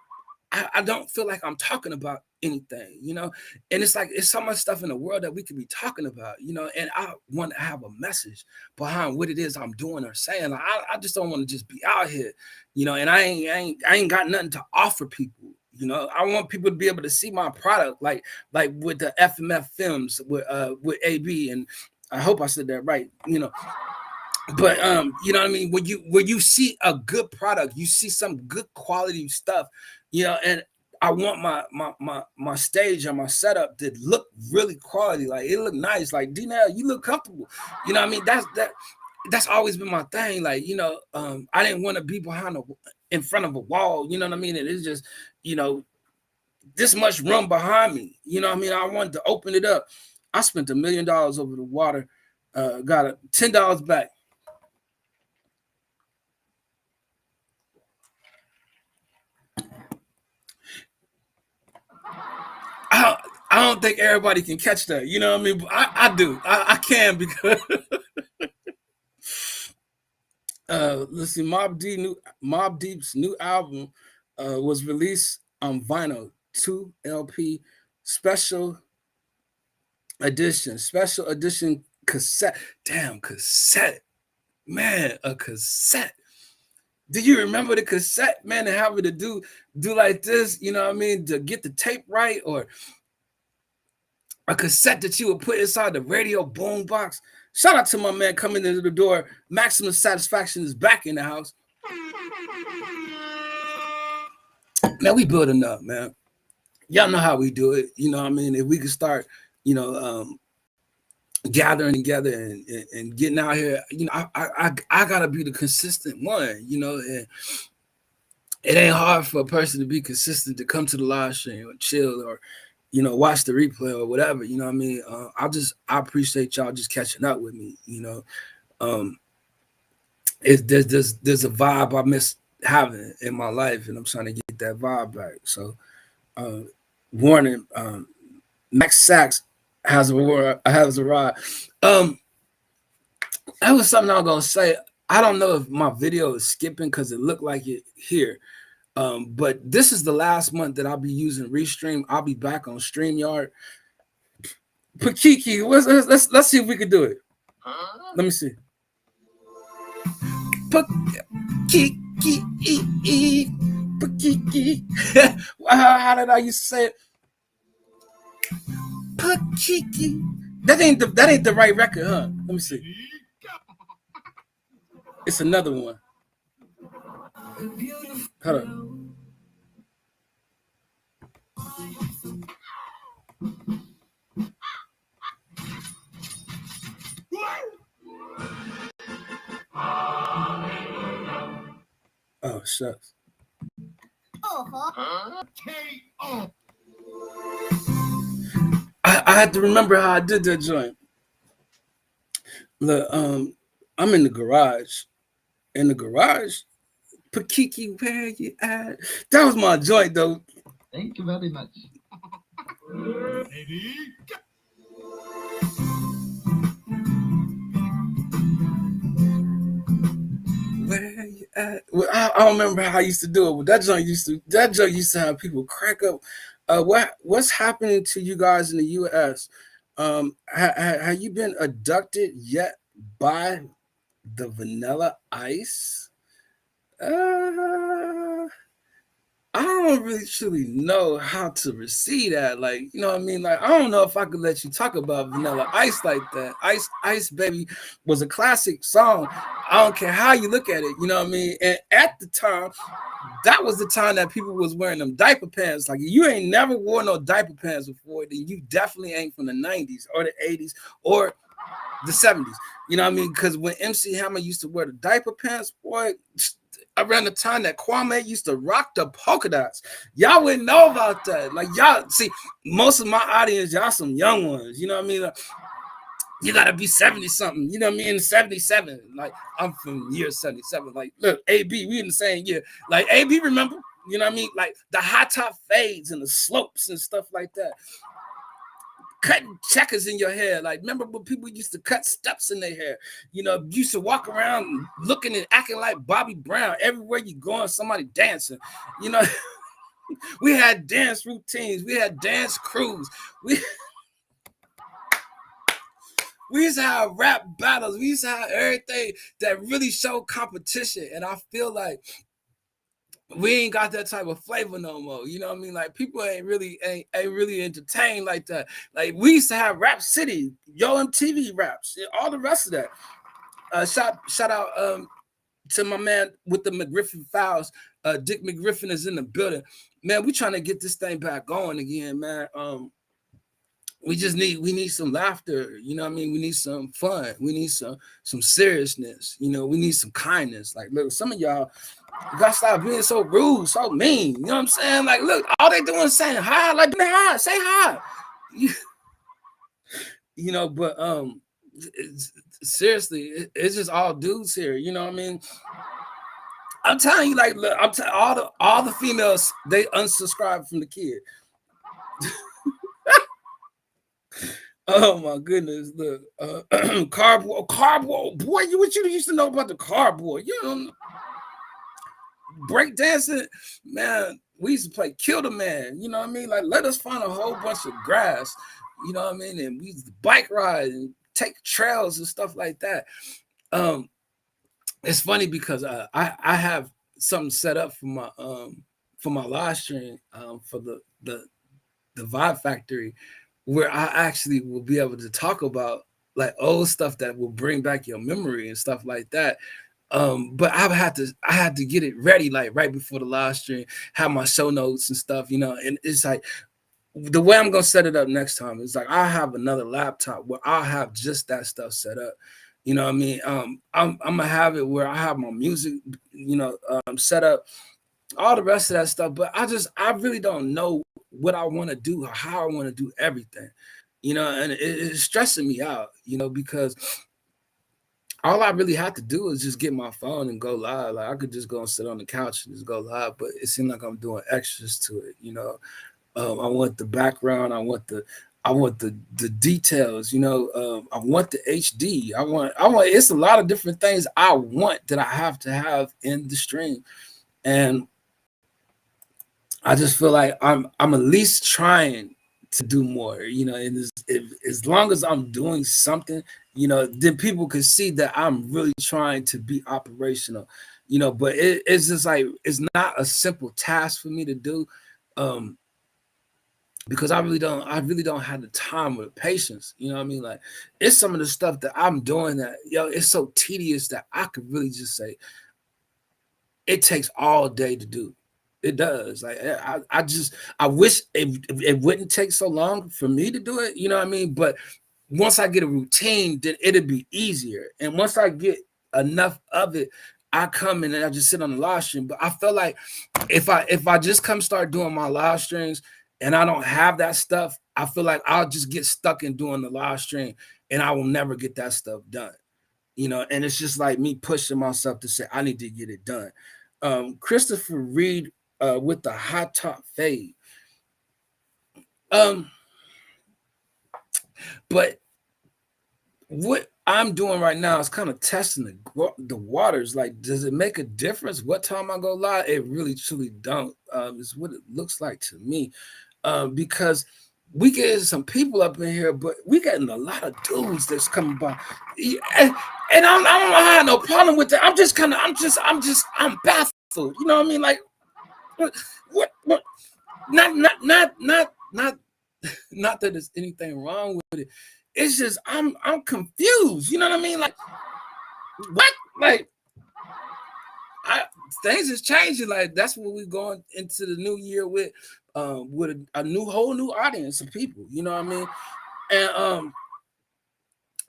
I don't feel like I'm talking about anything, you know, and it's like it's so much stuff in the world that we could be talking about, you know, and I want to have a message behind what it is I'm doing or saying. Like, I just don't want to just be out here, you know, and I ain't got nothing to offer people. You know, I want people to be able to see my product, like with the FMF films with AB, and I hope I said that right, you know. But you know what I mean, when you see a good product, you see some good quality stuff, you know. And I want my stage and my setup to look really quality, like it look nice, like D-Nail, you look comfortable, you know what I mean. That's always been my thing, like, you know. I didn't want to be in front of a wall, you know what I mean. And it's just, you know, this much room behind me, you know what I mean. I wanted to open it up. I spent $1 million over the water, got a $10 back. I don't think everybody can catch that. You know what I mean? But I do. I can, because let's see, Mob Deep's new album was released on vinyl, 2 LP special edition cassette. Damn, cassette. Man, a cassette. Do you remember the cassette, man, and having to do like this, you know what I mean, to get the tape right, or a cassette that you would put inside the radio boom box? Shout out to my man coming into the door. Maximum Satisfaction is back in the house. Man, we building up, man. Y'all know how we do it. You know what I mean? If we could start, you know, gathering together and getting out here, you know, I gotta be the consistent one, you know. And it ain't hard for a person to be consistent, to come to the live stream or chill, or, watch the replay or whatever. You know what I mean? I appreciate y'all just catching up with me. There's a vibe I miss having in my life, and I'm trying to get that vibe back. So, warning, Max Sachs has a ride. That was something I was gonna say. I don't know if my video is skipping because it looked like it here. But this is the last month that I'll be using Restream. I'll be back on StreamYard. But Kiki, let's see if we can do it. Let me see. Kiki. How did I used to say it? Kiki. That ain't the right record, huh? Let me see. It's another one. Hold on. Oh, shucks. I had to remember how I did that joint. Look, I'm in the garage. In the garage, Pakiki, where you at? That was my joint, though. Thank you very much. Where you at? Well, I don't remember how I used to do it, but that joint used to have people crack up. What's happening to you guys in the U.S.? Have you been abducted yet by the Vanilla Ice? I don't really truly know how to receive that. Like, you know what I mean? Like, I don't know if I could let you talk about Vanilla Ice like that. Ice Baby was a classic song. I don't care how you look at it, you know what I mean? And at the time, that was the time that people was wearing them diaper pants. Like, you ain't never wore no diaper pants before, then you definitely ain't from the 90s or the 80s or the 70s. You know what I mean? Because when MC Hammer used to wear the diaper pants, boy, around the time that Kwame used to rock the polka dots, y'all wouldn't know about that. Like, y'all see, most of my audience, y'all some young ones. You know what I mean? Like, you gotta be 70 something. You know what I mean? 77. Like, I'm from year 77. Like, look, AB, we in the same year. Like, AB, remember? You know what I mean? Like the high top fades and the slopes and stuff like that. Cutting checkers in your hair. Like, remember when people used to cut steps in their hair? You know, used to walk around looking and acting like Bobby Brown. Everywhere you going, somebody dancing. You know, we had dance routines. We had dance crews. We used to have rap battles. We used to have everything that really showed competition. And I feel like we ain't got that type of flavor no more. You know what I mean? Like, people ain't really entertained like that. Like, we used to have Rap City, Yo MTV Raps, all the rest of that. Shout out to my man with the McGriffin Files. Dick McGriffin is in the building. Man, we trying to get this thing back going again, man. We need some laughter. You know what I mean? We need some fun. We need some seriousness. You know, we need some kindness. Like, look, some of y'all gotta stop being so rude, so mean. You know what I'm saying? Like, look, all they doing is saying hi. Like, hi, say hi. You know, but seriously, it's just all dudes here. You know what I mean? I'm telling you, like, look, all the females, they unsubscribe from the kid. Oh my goodness! Look, cardboard, boy, what you used to know about the cardboard? You know, break dancing, man. We used to play Kill the Man. You know what I mean? Like, let us find a whole bunch of grass. You know what I mean? And we used to bike ride and take trails and stuff like that. It's funny because I have something set up for my live stream for the Vibe Factory, where I actually will be able to talk about like old stuff that will bring back your memory and stuff like that. But I had to get it ready like right before the live stream, have my show notes and stuff, you know. And it's like the way I'm gonna set it up next time is like I have another laptop where I'll have just that stuff set up. You know what I mean? I'm gonna have it where I have my music, you know, set up, all the rest of that stuff. But I really don't know what I want to do or how I want to do everything, and it's stressing me out, because all I really have to do is just get my phone and go live. Like I could just go and sit on the couch and just go live, but it seems like I'm doing extras to it. I want the background. I want the details. I want the HD. I want. It's a lot of different things I want that I have to have in the stream, and I just feel like I'm at least trying to do more. And as long as I'm doing something, then people can see that I'm really trying to be operational. But it's just like it's not a simple task for me to do. Um, because I really don't have the time or the patience. You know what I mean? Like it's some of the stuff that I'm doing that it's so tedious that I could really just say it takes all day to do. It does. Like I wish it wouldn't take so long for me to do it. You know what I mean? But once I get a routine, then it'll be easier. And once I get enough of it, I come in and I just sit on the live stream. But I feel like if I just come start doing my live streams and I don't have that stuff, I feel like I'll just get stuck in doing the live stream and I will never get that stuff done. And it's just like me pushing myself to say I need to get it done. Christopher Reed with the hot top fade. But what I'm doing right now is kind of testing the waters. Like, does it make a difference what time I go live? It really truly don't. Is what it looks like to me, because we get some people up in here, but we getting a lot of dudes that's coming by, and I don't have no problem with that. I'm baffled. You know what I mean? Like, what? Not not that there's anything wrong with it. It's just I'm confused. You know what I mean? Like what? Like things is changing. Like that's what we're going into the new year with a whole new audience of people. You know what I mean? And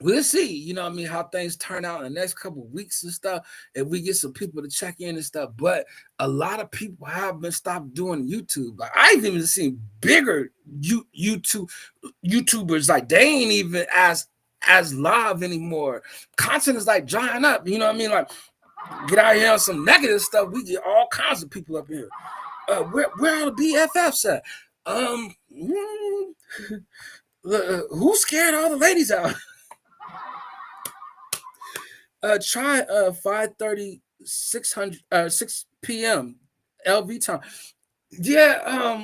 we'll see, what I mean, how things turn out in the next couple of weeks and stuff. If we get some people to check in and stuff, but a lot of people have been stopped doing YouTube. Like I've even seen bigger YouTubers, like they ain't even as live anymore. Content is like drying up. You know what I mean? Like get out here on some negative stuff. We get all kinds of people up here. Where are the BFFs at? Who scared all the ladies out? Try 5:30, 6 p.m. LV time. Yeah,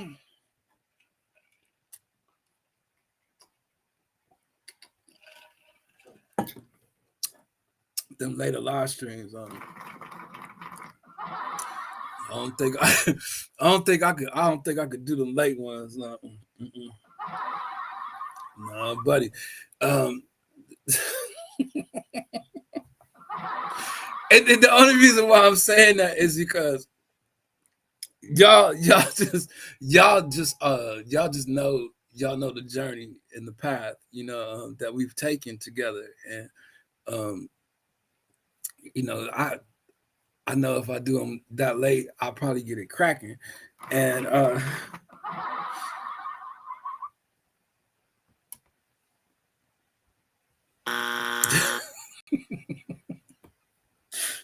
them later live streams. I don't think I could do them late ones. No, no, buddy. Um, and the only reason why I'm saying that is because y'all know the journey and the path that we've taken together, and um, I know if I do them that late, I'll probably get it cracking, and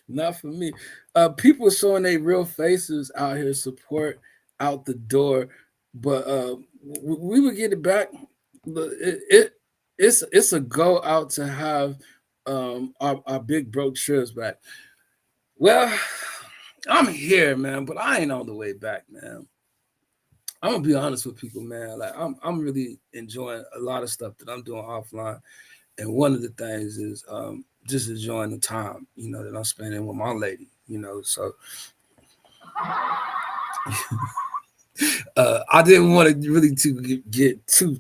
not for me. People showing their real faces out here, support out the door, but we would get it back. It's a go out to have our big broke trips back. Well, I'm here, man, but I ain't all the way back, man. I'm gonna be honest with people, man. Like I'm really enjoying a lot of stuff that I'm doing offline, and one of the things is just enjoying the time, that I'm spending with my lady, So I didn't want to really to get too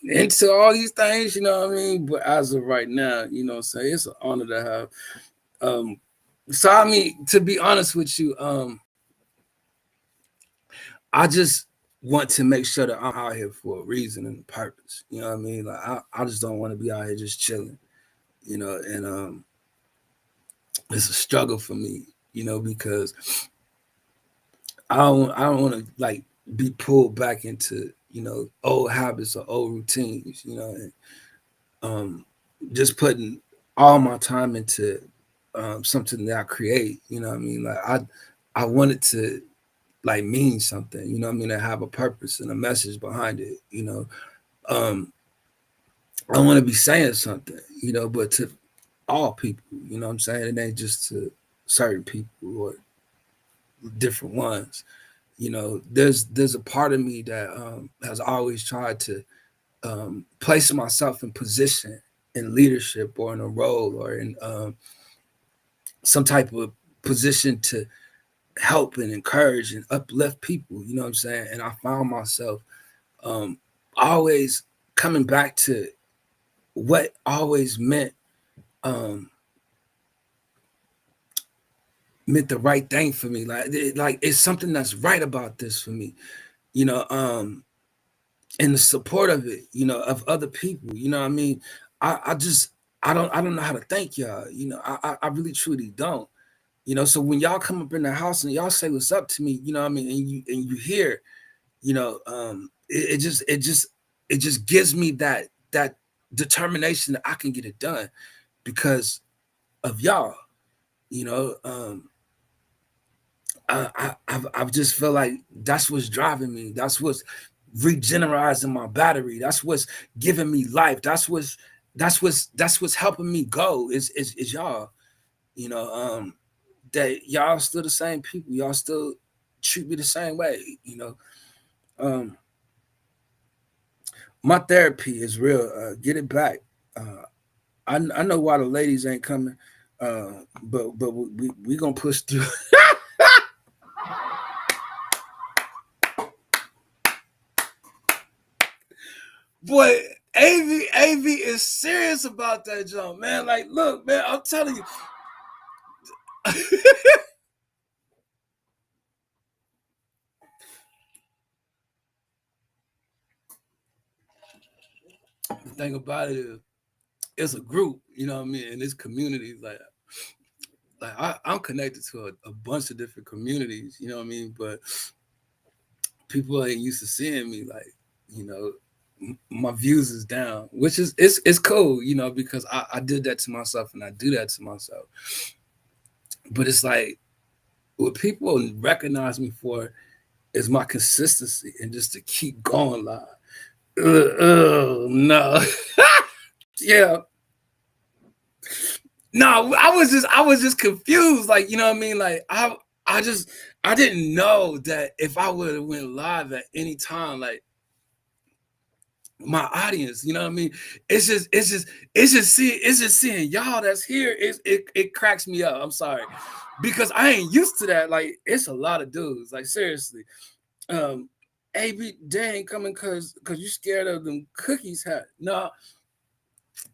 into all these things, you know what I mean? But as of right now, what I'm saying, it's an honor to have. So I mean, to be honest with you, I just want to make sure that I'm out here for a reason and a purpose. You know what I mean? Like I just don't want to be out here just chilling, and it's a struggle for me, because I don't want to like be pulled back into, old habits or old routines, and just putting all my time into something that I create. You know what I mean? Like I wanted to like mean something. You know what I mean? To have a purpose and a message behind it. Um, I want to be saying something. But to all people. You know what I'm saying? It ain't just to certain people or different ones. There's a part of me that has always tried to place myself in position in leadership or in a role or in some type of position to help and encourage and uplift people. You know what I'm saying? And I found myself um, always coming back to what always um, meant the right thing for me. Like it's something that's right about this for me. You know, and the support of it, of other people. You know what I mean? I just I don't know how to thank y'all. I really truly don't. So when y'all come up in the house and y'all say what's up to me, you know what I mean, and you hear, it just gives me that determination that I can get it done because of y'all. You know, I've just felt like that's what's driving me. That's what's regenerizing my battery. That's what's giving me life. That's what's helping me go. Is y'all. You know, that y'all still the same people. Y'all still treat me the same way. Um, my therapy is real. Get it back. I know why the ladies ain't coming, but we gonna push through. Boy, AV is serious about that jump, man. Like, look, man, I'm telling you. The thing about it is, it's a group, you know what I mean, and this community, I'm connected to a bunch of different communities, you know what I mean, but people ain't used to seeing me you know, my views is down, which is it's cool, because I did that to myself and I do that to myself. But it's like what people recognize me for is my consistency and just to keep going live. No. Yeah. No, I was just confused. Like, you know what I mean? Like I didn't know that if I would have went live at any time, like my audience, you know what I mean? It's just seeing y'all that's here. It cracks me up. I'm sorry. Because I ain't used to that. Like, it's a lot of dudes. Like, seriously. Um, AB, they ain't coming cause you scared of them cookies hat. No,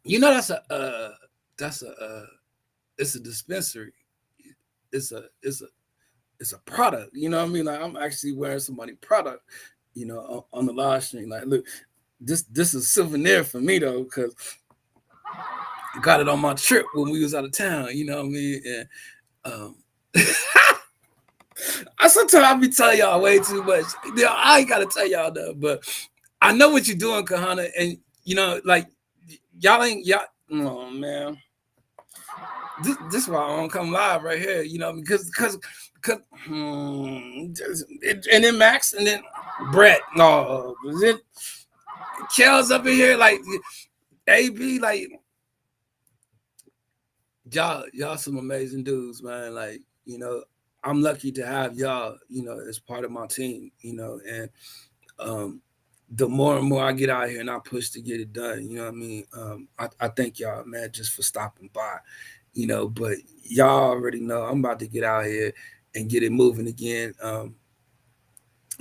that's a it's a dispensary. It's a product. You know what I mean? Like, I'm actually wearing somebody's product, on the live stream. Like, look, this is a souvenir for me though, because I got it on my trip when we was out of town. You know what I mean? And um, I sometimes I be telling y'all way too much. I ain't gotta tell y'all though, but I know what you're doing, Kahana, and like y'all ain't y'all. Oh man, this is why I don't come live right here. Because and then Max and then Brett. No, it Kel's up in here like AB like y'all some amazing dudes, man. Like, I'm lucky to have y'all, as part of my team, and um the more and more I get out here and I push to get it done, you know what I mean? I thank y'all, man, just for stopping by, but y'all already know I'm about to get out here and get it moving again.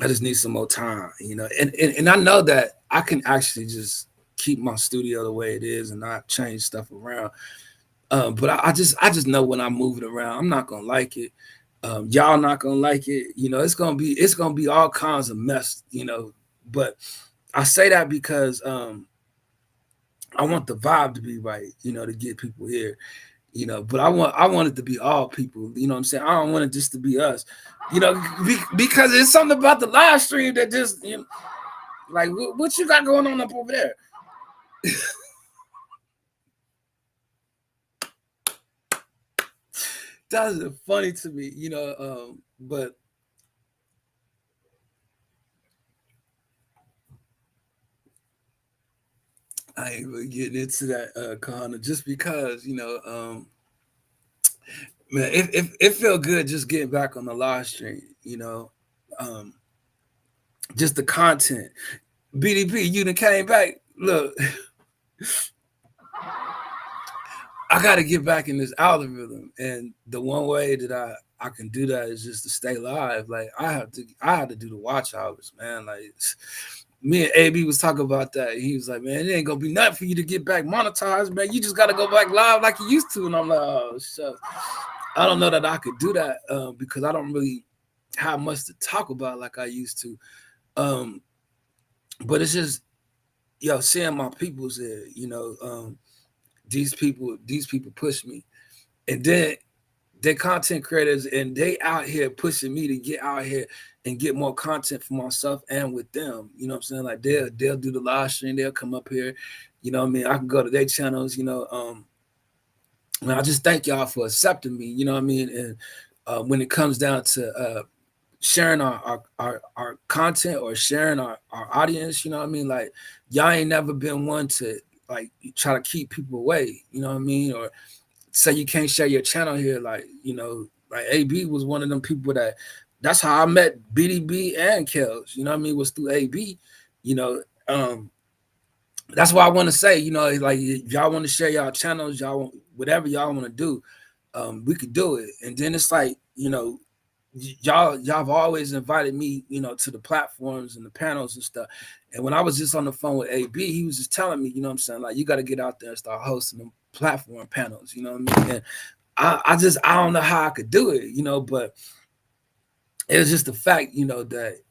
I just need some more time, and I know that I can actually just keep my studio the way it is and not change stuff around. But I just know when I move it around, I'm not gonna like it. Y'all not gonna like it. It's gonna be all kinds of mess. But I say that because I want the vibe to be right. To get people here. you know, but I want it to be all people, you know what I'm saying? I don't want it just to be us, you know, because it's something about the live stream that just, you know, like what you got going on up over there? That's funny to me, you know, but I ain't really getting into that, Connor, just because, you know, man, it felt good just getting back on the live stream, you know, um, just the content. BDP, you done came back. Look, I got to get back in this algorithm, and the one way that I can do that is just to stay live. Like I have to do the watch hours, man. Like me and AB was talking about that. He was like, man, it ain't gonna be nothing for you to get back monetized, man. You just got to go back live like you used to. And I'm like, oh, shucks. I don't know that I could do that because I don't really have much to talk about like I used to. Um, but it's just, yo, seeing my people's there, you know, these people push me, and then they content creators and they out here pushing me to get out here and get more content for myself and with them. You know what I'm saying? Like they'll do the live stream, they'll come up here. You know what I mean? I can go to their channels. You know, and I just thank y'all for accepting me. You know what I mean? And when it comes down to sharing our content or sharing our audience, you know what I mean? Like y'all ain't never been one to like try to keep people away, you know what I mean? Or say you can't share your channel here. Like, you know, like AB was one of them people that's how I met BDB and Kels, you know what I mean? Was through AB, you know. That's why I want to say, you know, like if y'all want to share y'all channels, y'all want, whatever y'all want to do, we could do it. And then it's like, you know, y'all have always invited me, you know, to the platforms and the panels and stuff. And when I was just on the phone with AB, he was just telling me, you know what I'm saying, like you got to get out there and start hosting them platform panels, you know what I mean? And I don't know how I could do it, you know, but it was just the fact, you know, that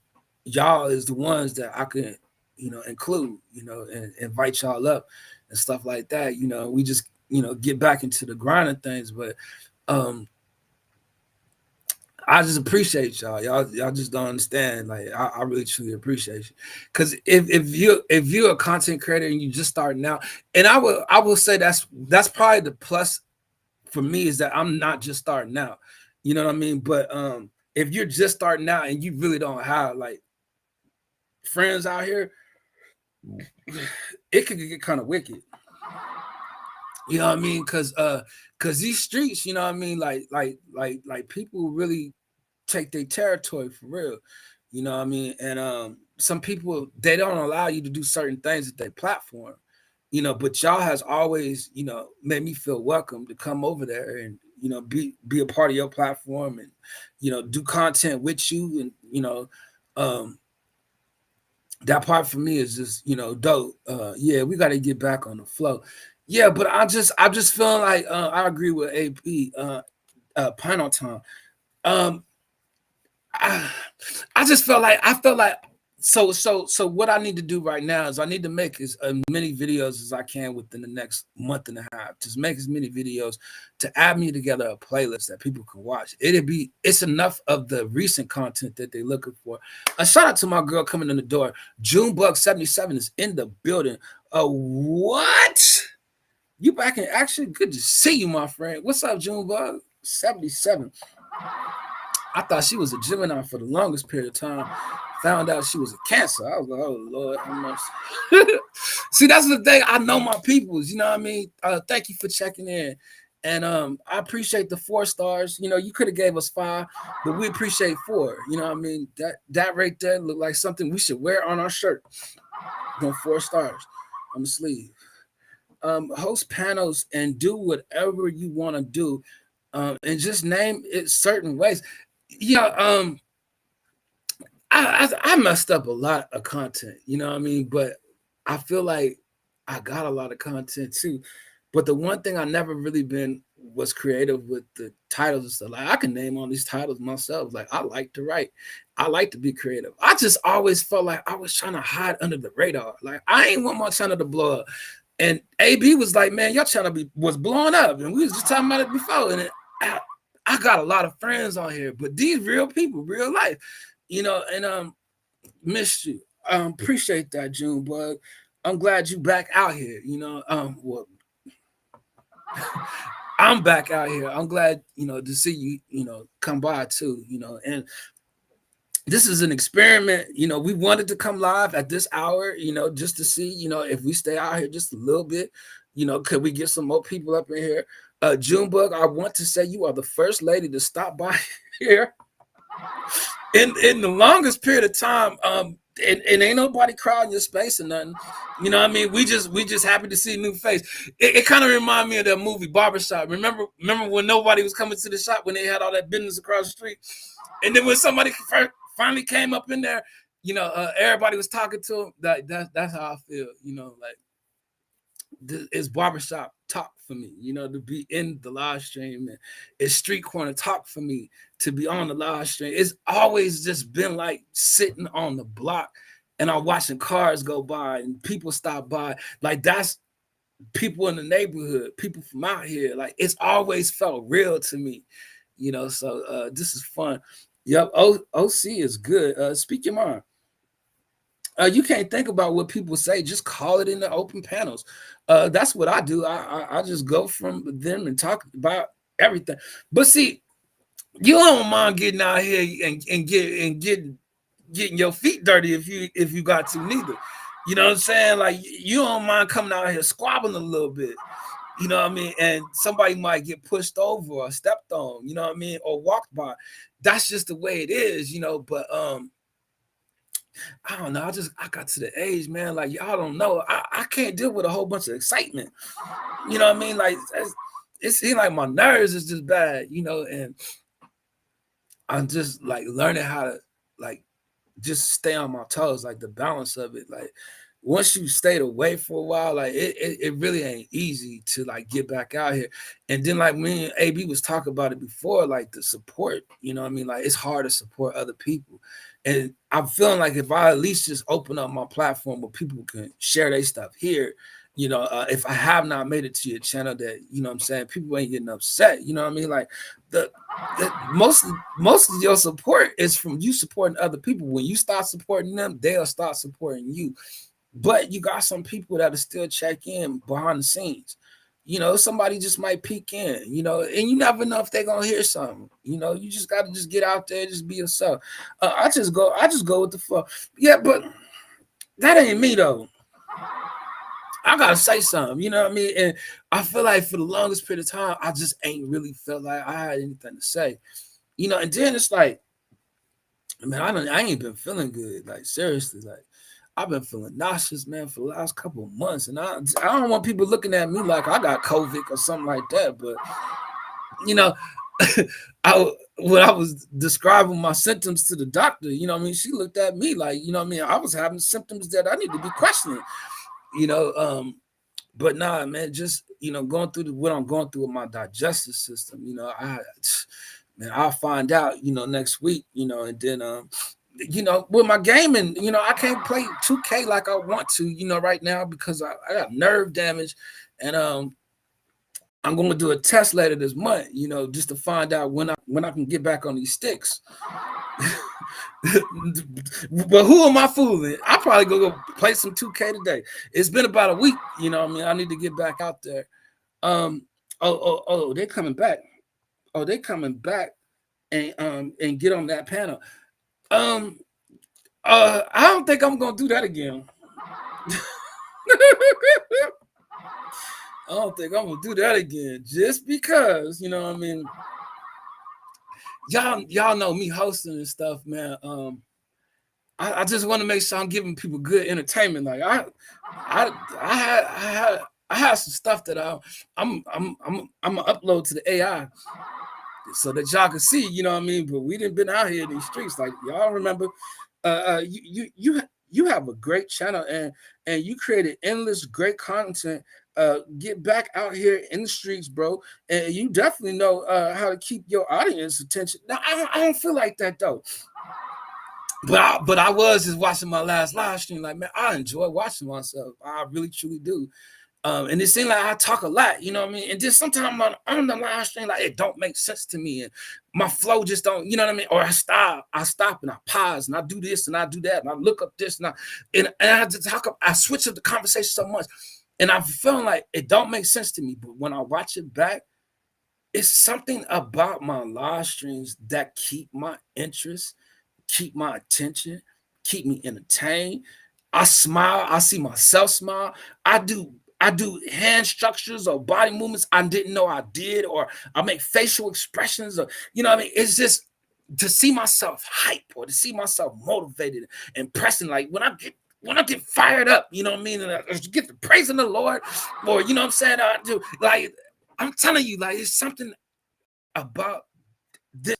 y'all is the ones that I could, you know, include, you know, and invite y'all up and stuff like that. You know, we just, you know, get back into the grind of things. But I just appreciate y'all. Y'all just don't understand. Like I really truly appreciate you. Cause if you're a content creator and you just starting out, and I will say that's probably the plus for me is that I'm not just starting out. You know what I mean? But if you're just starting out and you really don't have like friends out here, it could get kind of wicked. You know what I mean? Cause these streets, you know what I mean, like people really take their territory for real. You know what I mean? And some people they don't allow you to do certain things at their platform, you know, but y'all has always, you know, made me feel welcome to come over there and, you know, be a part of your platform and, you know, do content with you and, you know, um that part for me is just, you know, dope. Yeah, we got to get back on the flow. Yeah, but I'm just feeling like I agree with AP. Panel time. Um, I, I just felt like so what I need to do right now is I need to make as many videos as I can within the next month and a half. Just make as many videos to add me together a playlist that people can watch. It's enough of the recent content that they're looking for. A shout out to my girl coming in the door. Junebug77 is in the building. What? You back in action? Good to see you, my friend. What's up, Junebug77? I thought she was a Gemini for the longest period of time. Found out she was a Cancer. I was like, oh Lord, how much? See, that's the thing. I know my peoples. You know what I mean? Thank you for checking in, and I appreciate the 4 stars. You know, you could have gave us 5, but we appreciate 4. You know what I mean? That right there looked like something we should wear on our shirt. No 4 stars on the sleeve. Host panels and do whatever you want to do, and just name it certain ways. Yeah, I messed up a lot of content, you know what I mean? But I feel like I got a lot of content too. But the one thing I never really been was creative with the titles and stuff. Like I can name all these titles myself. Like I like to write. I like to be creative. I just always felt like I was trying to hide under the radar. Like I ain't want my channel to blow up. And AB was like, man, your channel was blowing up. And we was just talking about it before. And I got a lot of friends on here, but these real people, real life, and missed you. Appreciate that, Junebug. I'm glad you back out here. Well, I'm back out here. I'm glad, to see you, come by too, and this is an experiment. We wanted to come live at this hour, just to see, if we stay out here just a little bit, could we get some more people up in here? Junebug, I want to say you are the first lady to stop by here in the longest period of time. And ain't nobody crowding your space or nothing. You know what I mean? We just happy to see a new face. It kind of remind me of that movie Barbershop. Remember when nobody was coming to the shop when they had all that business across the street? And then when somebody finally came up in there, everybody was talking to him. That's how I feel, like it's barbershop talk for me, to be in the live stream, and it's street corner talk for me to be on the live stream. It's always just been like sitting on the block and I'm watching cars go by and people stop by. Like that's people in the neighborhood, people from out here. Like it's always felt real to me, so this is fun. Yep, OC is good. Speak your mind. You can't think about what people say. Just call it in the open panels. That's what I do. I just go from them and talk about everything. But see, you don't mind getting out here and getting your feet dirty if you got to neither. You know what I'm saying? Like you don't mind coming out here squabbling a little bit. You know what I mean? And somebody might get pushed over or stepped on, you know what I mean, or walked by. That's just the way it is, But I don't know. I got to the age, man. Like y'all don't know. I can't deal with a whole bunch of excitement. You know what I mean? Like it seems like my nerves is just bad, and I'm just like learning how to like just stay on my toes, like the balance of it. Like once you stayed away for a while, like it really ain't easy to like get back out here. And then like me and AB was talking about it before, like the support, you know what I mean? Like it's hard to support other people. And I'm feeling like if I at least just open up my platform where people can share their stuff here, if I have not made it to your channel, that, what I'm saying, people ain't getting upset, you know what I mean? Like the most of your support is from you supporting other people. When you start supporting them, they'll start supporting you. But you got some people that'll still check in behind the scenes. Somebody just might peek in, and you never know if they're gonna hear something. You just gotta just get out there, just be yourself. I just go with the flow. Yeah, but that ain't me though. I gotta say something, you know what I mean? And I feel like for the longest period of time, I just ain't really felt like I had anything to say. And then it's like, man, I ain't been feeling good. Like seriously, like I've been feeling nauseous, man, for the last couple of months. And I don't want people looking at me like I got COVID or something like that. But, when I was describing my symptoms to the doctor, she looked at me like, I was having symptoms that I need to be questioning, but nah, man, just, going through what I'm going through with my digestive system, I'll find out, next week, and then, with my gaming, I can't play 2K like I want to, right now because I got nerve damage, and I'm going to do a test later this month, just to find out when I can get back on these sticks. But who am I fooling? I probably go play some 2K today. It's been about a week, I need to get back out there. They're coming back. Oh, they're coming back and get on that panel. I don't think I'm gonna do that again. I don't think I'm gonna do that again, just because, what I mean. Y'all know me hosting and stuff, man. I just want to make sure I'm giving people good entertainment. Like I had some stuff that I'm gonna upload to the AI so that y'all can see, what I mean. But we didn't been out here in these streets, like y'all remember. You have a great channel and you created endless great content. Get back out here in the streets, bro, and you definitely know how to keep your audience attention. Now I don't feel like that though. But I was just watching my last live stream. Like, man, I enjoy watching myself. I really truly do. And it seems like I talk a lot, you know what I mean? And just sometimes on the live stream, like it don't make sense to me. And my flow just don't, you know what I mean? Or I stop and I pause and I do this and I do that and I look up this and I just I switch up the conversation so much. And I'm feeling like it don't make sense to me. But when I watch it back, it's something about my live streams that keep my interest, keep my attention, keep me entertained. I smile, I see myself smile. I do I do hand structures or body movements I didn't know I did, or I make facial expressions, or you know what I mean? It's just to see myself hype or to see myself motivated and pressing. Like when I get fired up, you know what I mean? And I get the praising the Lord, or you know what I'm saying? I do like I'm telling you, like it's something about this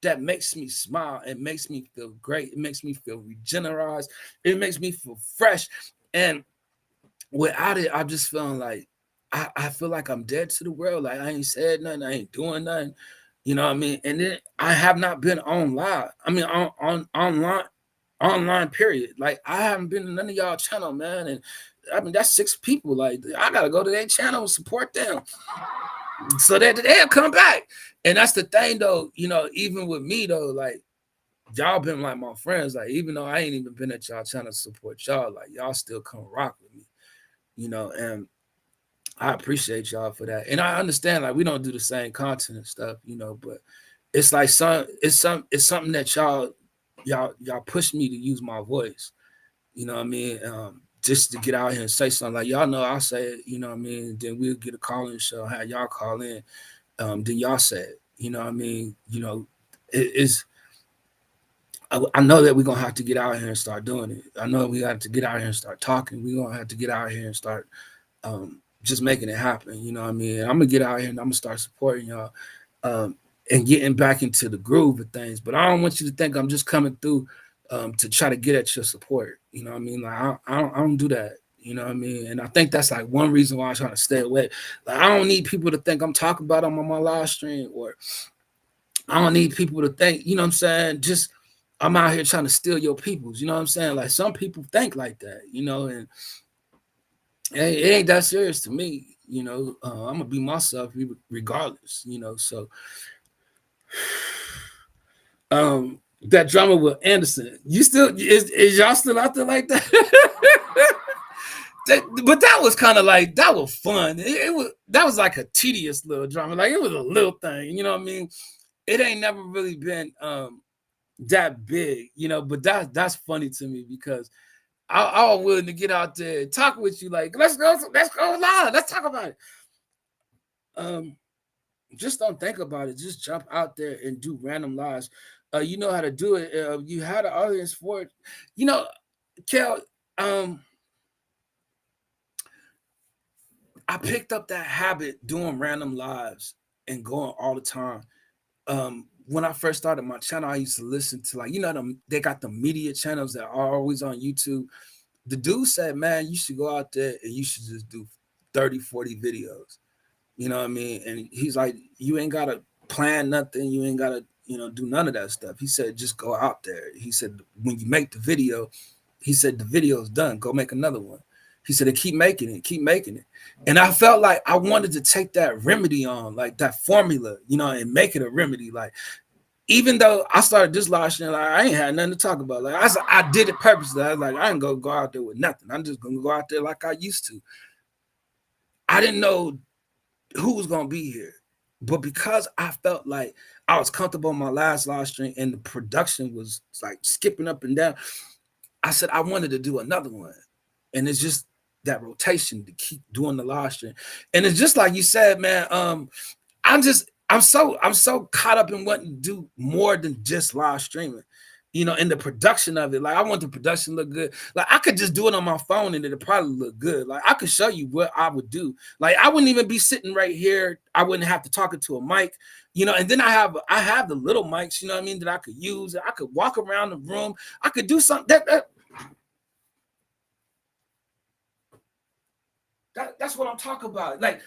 that makes me smile. It makes me feel great. It makes me feel regenerated. It makes me feel fresh. And without it, I'm just feeling like I feel like I'm dead to the world. Like I ain't said nothing. I ain't doing nothing. You know what I mean? And then I have not been on live. I mean on online period. Like I haven't been in none of y'all channel, man. And I mean that's 6 people. Like I gotta go to their channel and support them so that they'll come back. And that's the thing though, you know, even with me though, like y'all been like my friends. Like even though I ain't even been at y'all channel to support y'all, like y'all still come rock with me, you know, and I appreciate y'all for that. And I understand like we don't do the same content and stuff, you know, but it's like it's something that y'all push me to use my voice. You know what I mean? Just to get out here and say something. Like y'all know I'll say it, you know what I mean? Then we'll get a call-in show, have y'all call in, then y'all say it. You know what I mean? You know, it's I know that we're gonna have to get out here and start doing it. I know we got to get out here and start talking. We're gonna have to get out here and start just making it happen. You know what I mean? I'm gonna get out here and I'm gonna start supporting y'all um, and getting back into the groove of things. But I don't want you to think I'm just coming through to try to get at your support. You know what I mean? Like I don't do that. You know what I mean? And I think that's like one reason why I'm trying to stay away. Like I don't need people to think I'm talking about them on my live stream, or I don't need people to think, you know what I'm saying? Just I'm out here trying to steal your peoples. You know what I'm saying? Like some people think like that, you know, and it ain't that serious to me. You know, I'm gonna be myself regardless. You know, so that drama with Anderson, you still is y'all still out there like that? But that was kind of like that was fun. It was that was like a tedious little drama. Like it was a little thing, you know what I mean? It ain't never really been that big, you know. But that's funny to me because I was willing to get out there and talk with you. Like let's go live, let's talk about it. Um, just don't think about it. Just jump out there and do random lives. You know how to do it. You had an audience for it. You know, Kel. Um, I picked up that habit doing random lives and going all the time. When I first started my channel, I used to listen to like, you know, they got the media channels that are always on YouTube. The dude said, man, you should go out there and you should just do 30, 40 videos. You know what I mean? And he's like, you ain't gotta plan nothing, you ain't gotta, you know, do none of that stuff. He said, just go out there. He said, when you make the video, he said the video's done. Go make another one. He said, keep making it, keep making it. And I felt like I wanted to take that remedy on, like that formula, you know, and make it a remedy. Like, even though I started this live stream, like I ain't had nothing to talk about. Like I did it purposely. I was like, I ain't gonna go out there with nothing. I'm just gonna go out there like I used to. I didn't know who was gonna be here. But because I felt like I was comfortable on my last live stream and the production was like skipping up and down, I said I wanted to do another one. And it's just that rotation to keep doing the live stream. And it's just like you said, man. I'm so caught up in wanting to do more than just live streaming, you know, in the production of it. Like I want the production to look good. Like I could just do it on my phone and it'll probably look good. Like I could show you what I would do. Like I wouldn't even be sitting right here. I wouldn't have to talk into a mic, you know. And then I have the little mics, you know what I mean, that I could use. I could walk around the room. I could do something that's what I'm talking about. Like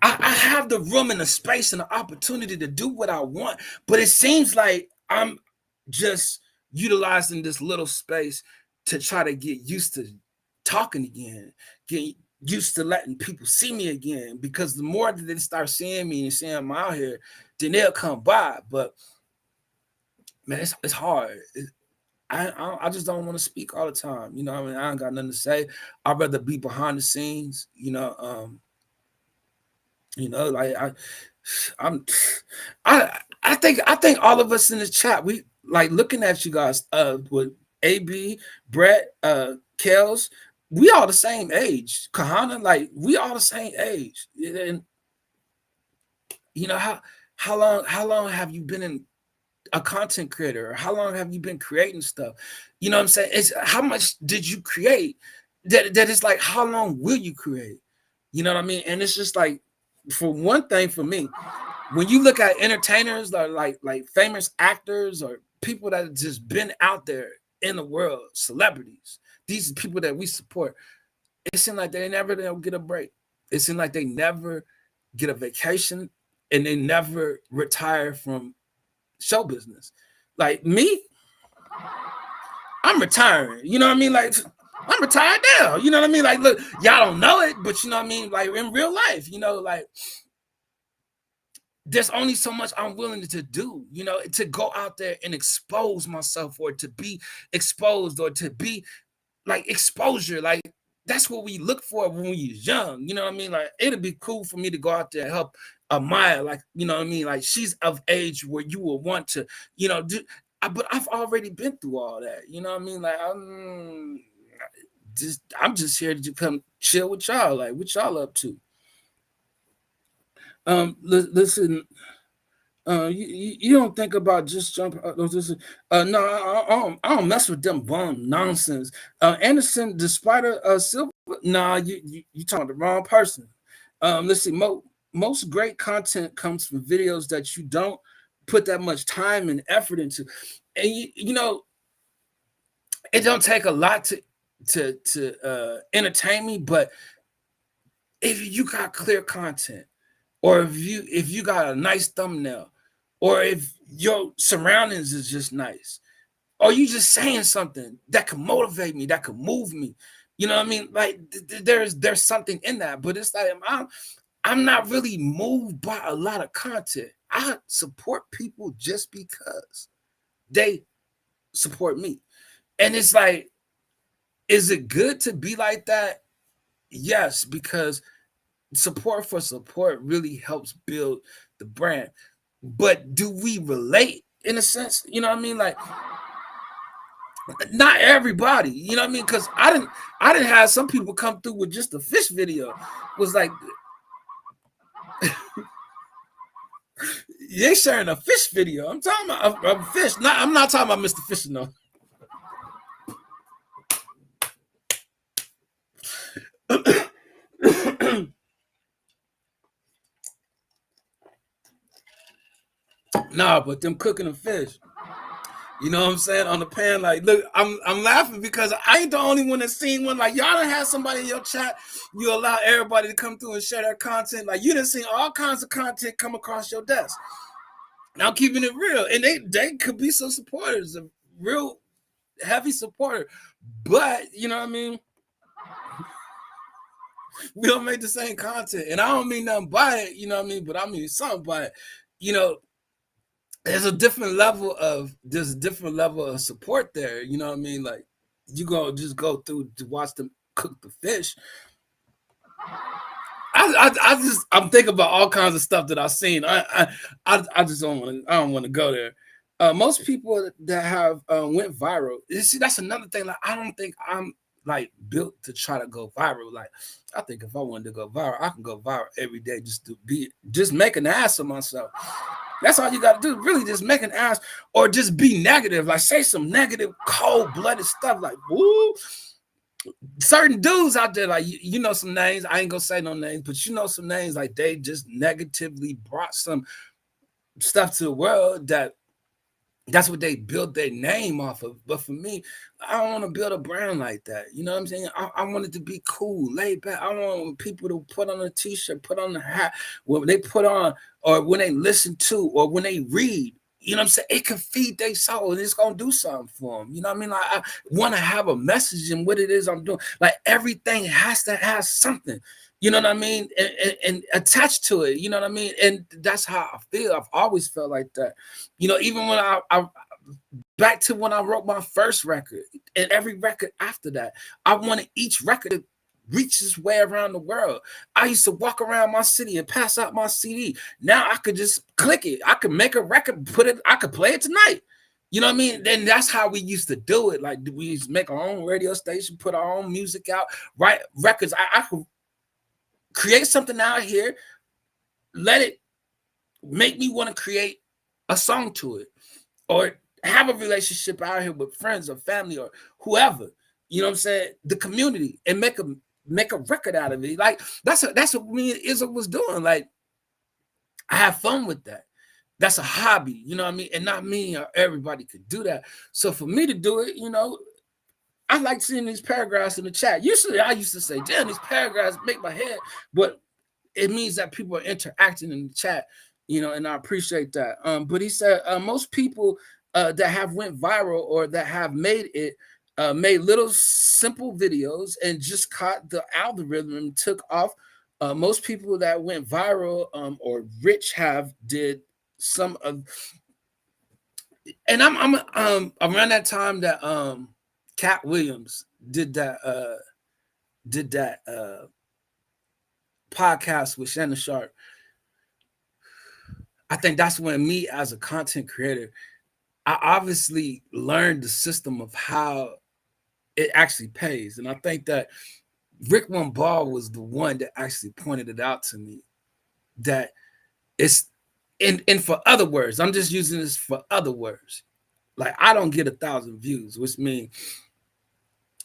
I have the room and the space and the opportunity to do what I want, but it seems like I'm just utilizing this little space to try to get used to talking again, used to letting people see me again, because the more that they start seeing me and seeing I'm out here, then they'll come by. But man, it's hard. I just don't want to speak all the time. You know, I mean, I ain't got nothing to say. I'd rather be behind the scenes. Like I'm, I think all of us in the chat, we like looking at you guys. With AB, Brett, Kels, we all the same age. Kahana, like we all the same age. And you know how long have you been in a content creator? Or how long have you been creating stuff? You know what I'm saying? It's how much did you create? That is like, how long will you create? You know what I mean? And it's just like, for one thing, for me, when you look at entertainers or like famous actors or people that have just been out there in the world, celebrities, these are people that we support. It seems like they never get a break. It seems like they never get a vacation, and they never retire from show business. Like me, I'm retiring. You know what I mean? Like, I'm retired now. You know what I mean? Like, look, y'all don't know it, but you know what I mean? Like, in real life, like, there's only so much I'm willing to do, to go out there and expose myself, or to be exposed, or to be like exposure. Like, that's what we look for when we was young. You know what I mean? Like, it'd be cool for me to go out there and help Amaya. Like, you know what I mean? Like, she's of age where you will want to, do. But I've already been through all that. You know what I mean? Like, I'm just here to come chill with y'all. Like, what y'all up to? Listen. You don't think about just jumping. No, I don't mess with them bum nonsense. Anderson, despite a silver, nah, you talking to the wrong person. Let's see. Most great content comes from videos that you don't put that much time and effort into, and it don't take a lot to entertain me. But if you got clear content, or if you got a nice thumbnail, or if your surroundings is just nice, or you just saying something that can motivate me, that can move me, you know what I mean? Like, there's something in that. But it's like, I'm not really moved by a lot of content. I support people just because they support me. And it's like, is it good to be like that? Yes, because support for support really helps build the brand. But do we relate in a sense? You know what I mean? Like, not everybody, you know what I mean? Because I didn't have some people come through with just a fish video. Was like, you ain't sharing a fish video. I'm talking about a fish. I'm not talking about Mr. Fish, no. Nah, but them cooking a fish. You know what I'm saying? On the pan, like, look, I'm laughing because I ain't the only one that's seen one. Like, y'all done had somebody in your chat, you allow everybody to come through and share their content. Like, you done seen all kinds of content come across your desk. Now, keeping it real, and they could be some supporters, a real heavy supporter. But you know what I mean? We don't make the same content, and I don't mean nothing by it. You know what I mean? But I mean something by it. There's a different level of support there. You know what I mean? Like, you just go through to watch them cook the fish. I'm thinking about all kinds of stuff that I've seen. I just don't want to go there. Most people that have went viral. You see, that's another thing. Like, I don't think I'm like built to try to go viral. Like, I think if I wanted to go viral, I can go viral every day just make an ass of myself. That's all you got to do. Really, just make an ass, or just be negative. Like, say some negative, cold-blooded stuff. Like, woo. Certain dudes out there, like, you know some names. I ain't gonna say no names, but you know some names. Like, they just negatively brought some stuff to the world that's what they built their name off of. But for me, I don't want to build a brand like that. You know what I'm saying? I want it to be cool, laid back. I want people to put on a t-shirt, put on a hat, when they put on, or when they listen to, or when they read, you know what I'm saying, it can feed their soul and it's gonna do something for them. You know what I mean? Like I want to have a message in what it is I'm doing. Like everything has to have something, you know what I mean, and attached to it. You know what I mean? And that's how I feel. I've always felt like that. You know, even when I back to when I wrote my first record and every record after that, I wanted each record to reach its way around the world. I used to walk around my city and pass out my CD. Now I could just click it. I could make a record, put it, I could play it tonight. You know what I mean? Then that's how we used to do it. Like we used to make our own radio station, put our own music out, write records. I could create something out here, let it make me want to create a song to it, or have a relationship out here with friends or family or whoever, you know what I'm saying, the community, and make a record out of it. Like that's what me and Izzo was doing. Like I have fun with that. That's a hobby, you know what I mean? And not me or everybody could do that. So for me to do it, you know, I like seeing these paragraphs in the chat. Usually I used to say, damn, these paragraphs make my head, but it means that people are interacting in the chat, you know, and I appreciate that. But he said most people that have went viral or that have made it made little simple videos and just caught the algorithm and took off. Most people that went viral or rich have did some of, and I'm around that time that Cat Williams did that podcast with Shannon Sharp. I think that's when me as a content creator, I obviously learned the system of how it actually pays. And I think that Rick One Ball was the one that actually pointed it out to me, that it's and for other words, I'm just using this for other words. Like I don't get 1,000 views, which means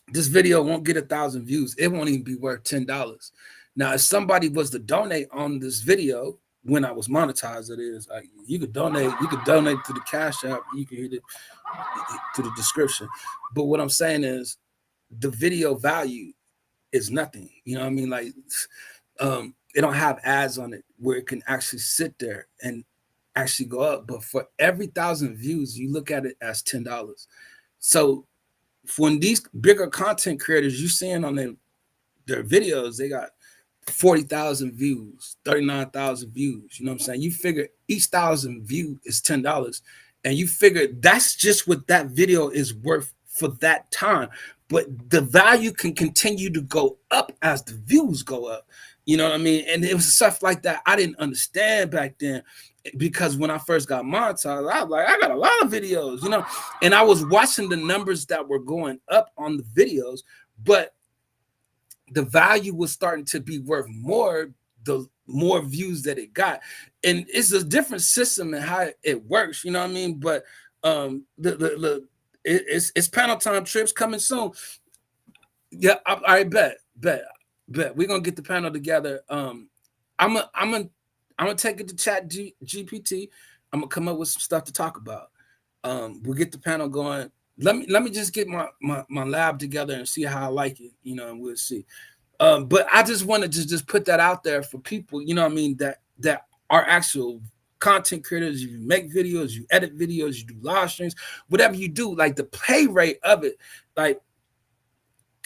this video won't get 1,000 views. It won't even be worth $10. Now, if somebody was to donate on this video when I was monetized, it is like you could donate to the Cash App, you can hit it to the description. But what I'm saying is the video value is nothing. You know what I mean? Like it don't have ads on it where it can actually sit there and actually go up. But for every 1,000 views, you look at it as $10. So when these bigger content creators you seeing on their videos, they got 40,000 views, 39,000 views. You know what I'm saying? You figure each 1,000 view is $10, and you figure that's just what that video is worth for that time. But the value can continue to go up as the views go up. You know what I mean? And it was stuff like that I didn't understand back then, because when I first got monetized, I was like, I got a lot of videos, you know, and I was watching the numbers that were going up on the videos, but the value was starting to be worth more the more views that it got. And it's a different system and how it works, you know what I mean? But it's panel time, Trips coming soon. Yeah, I bet. We're gonna get the panel together. I'm gonna take it to Chat GPT. I'm gonna come up with some stuff to talk about. We'll get the panel going. Let me just get my lab together and see how I like it, you know, and we'll see. But I just wanted to just put that out there for people, you know what I mean, that are actual content creators. You make videos, you edit videos, you do live streams, whatever you do, like the play rate of it, like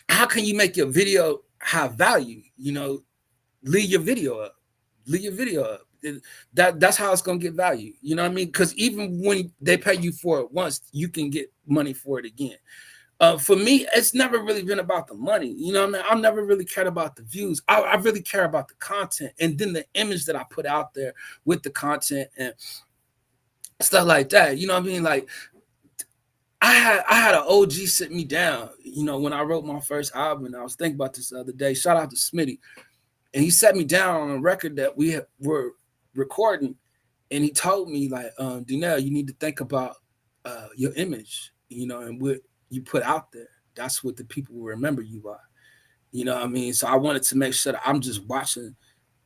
how can you make your video have value? You know, leave your video up. That's how it's gonna get value. You know what I mean? Because even when they pay you for it once, you can get money for it again. For me, it's never really been about the money. You know what I mean? I've never really cared about the views. I really care about the content and then the image that I put out there with the content and stuff like that. You know what I mean? Like I had an OG sit me down, you know, when I wrote my first album. And I was thinking about this the other day. Shout out to Smitty. And he set me down on a record that we were recording. And he told me, like, Dunell, you need to think about your image, you know, and what you put out there. That's what the people will remember you by. You know what I mean? So I wanted to make sure that I'm just watching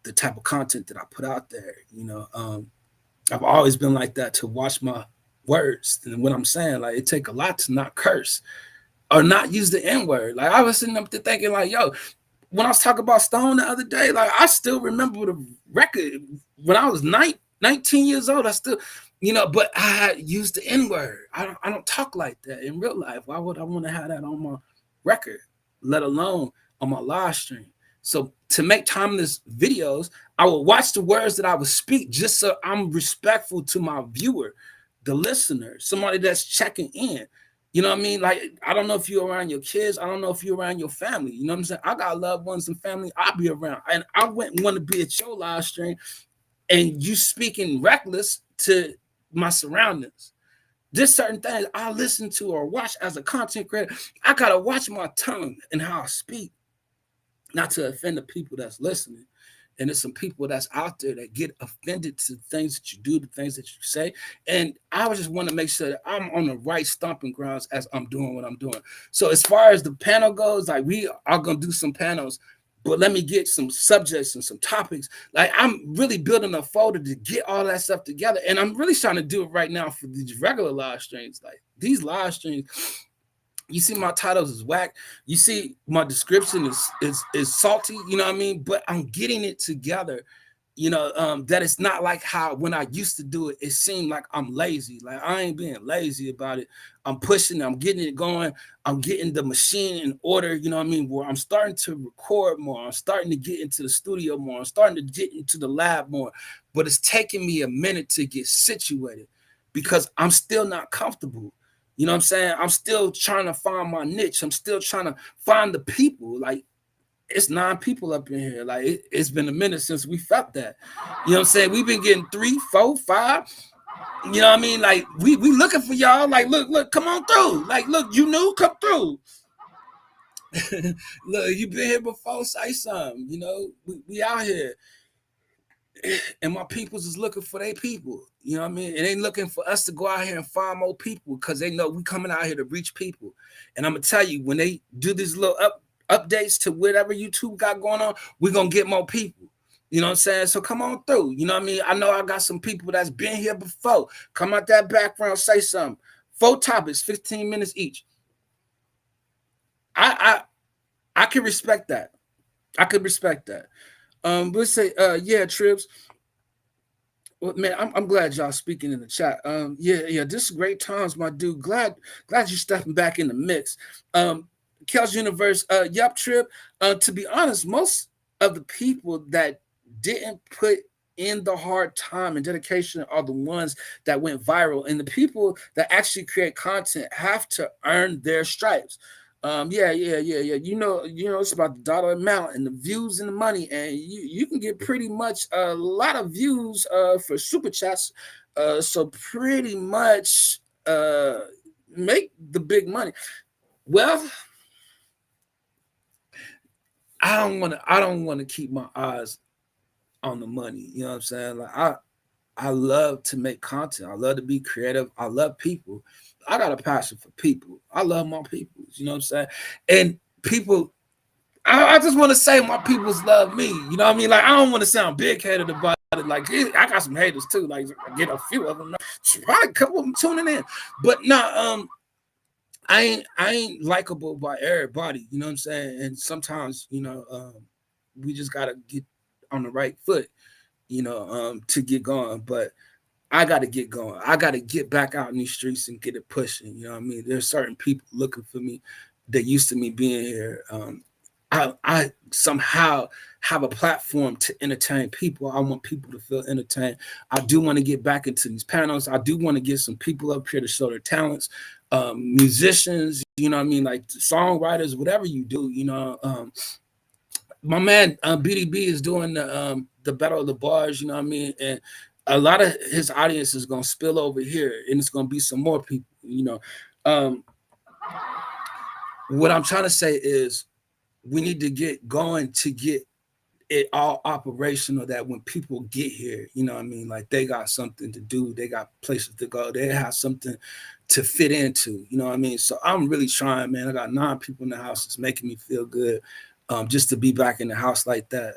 the type of content that I put out there. You know, I've always been like that, to watch my words and what I'm saying. Like, it take a lot to not curse or not use the N-word. Like, I was sitting up there thinking, like, yo, when I was talking about Stone the other day, like, I still remember the record when I was 19 years old. But I had used the N-word. I don't talk like that in real life. Why would I want to have that on my record, let alone on my live stream? So to make timeless videos, I will watch the words that I would speak just so I'm respectful to my viewer, the listener, somebody that's checking in. You know what I mean? Like, I don't know if you're around your kids. I don't know if you're around your family. You know what I'm saying? I got loved ones and family I'll be around. And I wouldn't want to be at your live stream and you speaking reckless to my surroundings. There's certain things I listen to or watch as a content creator. I gotta watch my tongue and how I speak, not to offend the people that's listening. And there's some people that's out there that get offended to the things that you do, the things that you say. And I just want to make sure that I'm on the right stomping grounds as I'm doing what I'm doing. So as far as the panel goes, like, we are gonna do some panels, but let me get some subjects and some topics. Like, I'm really building a folder to get all that stuff together. And I'm really trying to do it right now for these regular live streams. Like, these live streams, you see my titles is whack. You see my description is salty, you know what I mean? But I'm getting it together, that it's not like how when I used to do it, it seemed like I'm lazy. Like, I ain't being lazy about it. I'm pushing, I'm getting it going. I'm getting the machine in order, you know what I mean? Where I'm starting to record more. I'm starting to get into the studio more. I'm starting to get into the lab more. But it's taking me a minute to get situated because I'm still not comfortable. You know what I'm saying? I'm still trying to find my niche. I'm still trying to find the people. Like, it's 9 people up in here. Like, it's been a minute since we felt that. You know what I'm saying? We've been getting 3, 4, 5. You know what I mean? Like, we looking for y'all. Like, look, come on through. Like, look, you new, come through. Look, you been here before, say something. We out here. And my peoples is looking for their people. You know what I mean? And they looking for us to go out here and find more people because they know we coming out here to reach people. And I'm gonna tell you, when they do these little updates to whatever YouTube got going on, we're gonna get more people. You know what I'm saying? So come on through. You know what I mean? I know I got some people that's been here before. Come out that background, say something. 4 topics, 15 minutes each. I can respect that. I could respect that. Let's say, yeah, Tribs. Well, man, I'm glad y'all speaking in the chat. Yeah, this is great times, my dude. Glad you stepping back in the mix. Kel's Universe, yup, Trip. To be honest, most of the people that didn't put in the hard time and dedication are the ones that went viral, and the people that actually create content have to earn their stripes. Yeah. It's about the dollar amount and the views and the money, and you can get pretty much a lot of views for super chats. So pretty much make the big money. Well, I don't want to keep my eyes on the money. You know what I'm saying? Like, I love to make content. I love to be creative. I love people. I got a passion for people. I love my people. You know what I'm saying? And people, I just want to say my peoples love me. You know what I mean? Like, I don't want to sound big headed about it. Like, I got some haters too. Like, I get a few of them. Probably a couple of them tuning in. But no, I ain't likable by everybody. You know what I'm saying? And sometimes, we just gotta get on the right foot, to get going. But I got to get going. I got to get back out in these streets and get it pushing. You know what I mean? There's certain people looking for me that used to me being here. I somehow have a platform to entertain people. I want people to feel entertained. I do want to get back into these panels. I do want to get some people up here to show their talents. Musicians, you know what I mean? Like songwriters, whatever you do, my man BDB is doing the Battle of the Bars, you know what I mean? And a lot of his audience is gonna spill over here, and it's gonna be some more people. What I'm trying to say is we need to get going to get it all operational. That when people get here, you know what I mean, like they got something to do, they got places to go, they have something to fit into. You know what I mean? So I'm really trying, man. I got 9 people in the house. It's making me feel good. Just to be back in the house like that.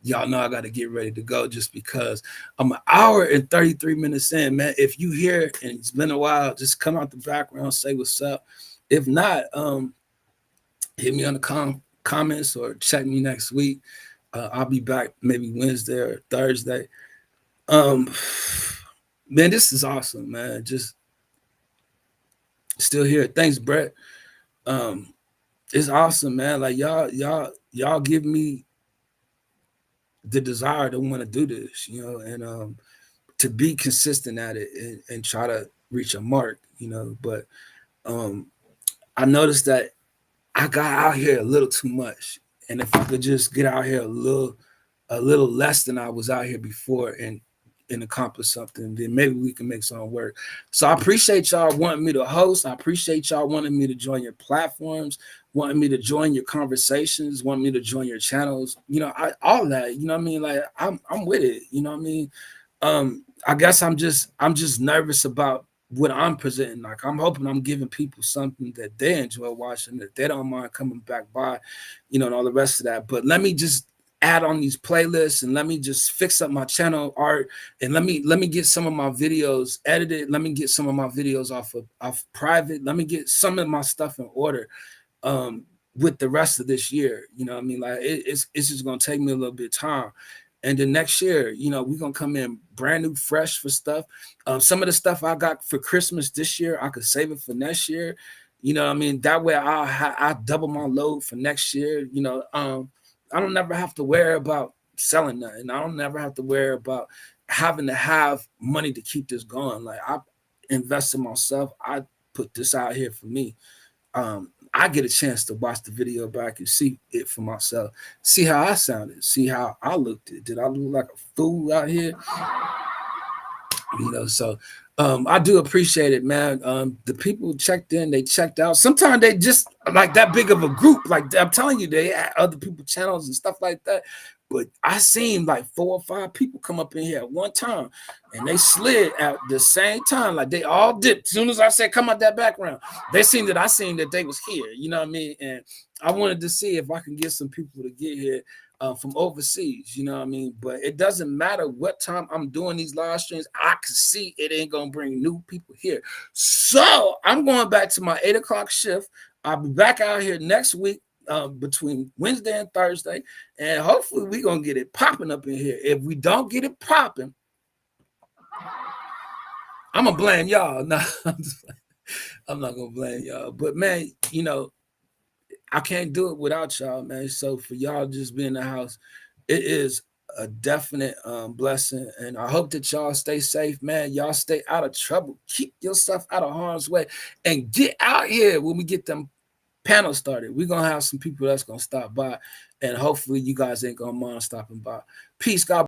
Y'all know I got to get ready to go just because I'm an hour and 33 minutes in, man. If you here and it's been a while, just come out the background, say what's up. If not, hit me on the comments or check me next week. I'll be back maybe Wednesday or Thursday. man, this is awesome, man. Just still here. Thanks, Brett. Um, it's awesome, man. Like y'all give me the desire to want to do this, and to be consistent at it, and try to reach a mark, But um, I noticed that I got out here a little too much, and if I could just get out here a little less than I was out here before, and accomplish something, then maybe we can make something work. So I appreciate y'all wanting me to host. I appreciate y'all wanting me to join your platforms, wanting me to join your conversations, wanting me to join your channels. All that. You know what I mean? Like I'm with it. You know what I mean? I guess I'm just nervous about what I'm presenting. Like I'm hoping I'm giving people something that they enjoy watching, that they don't mind coming back by, and all the rest of that. But let me just add on these playlists, and let me just fix up my channel art, and let me get some of my videos edited. Let me get some of my videos off private. Let me get some of my stuff in order with the rest of this year. You know what I mean? Like it's just gonna take me a little bit of time. And then next year, we're gonna come in brand new, fresh for stuff. Some of the stuff I got for Christmas this year, I could save it for next year. You know what I mean? That way I'll double my load for next year. I don't never have to worry about selling nothing. I don't never have to worry about having to have money to keep this going. Like I invest in myself. I put this out here for me. I get a chance to watch the video back and see it for myself, see how I sounded, see how I looked. Did I look like a fool out here? So I do appreciate it, man. The people checked in, they checked out. Sometimes they just like that big of a group. Like I'm telling you, they had other people channels and stuff like that. But I seen like 4 or 5 people come up in here at one time, and they slid at the same time. Like they all dipped. As soon as I said, come out that background, they seen that I seen that they was here. You know what I mean? And I wanted to see if I can get some people to get here from overseas, you know what I mean? But it doesn't matter what time I'm doing these live streams. I can see it ain't gonna bring new people here. So I'm going back to my 8 o'clock shift. I'll be back out here next week between Wednesday and Thursday, and hopefully we're gonna get it popping up in here. If we don't get it popping, I'm gonna blame y'all. No, I'm not gonna blame y'all. But man, I can't do it without y'all, man. So for y'all just being in the house, it is a definite blessing. And I hope that y'all stay safe, man. Y'all stay out of trouble. Keep yourself out of harm's way and get out here when we get them panels started. We're going to have some people that's going to stop by, and hopefully you guys ain't going to mind stopping by. Peace, God.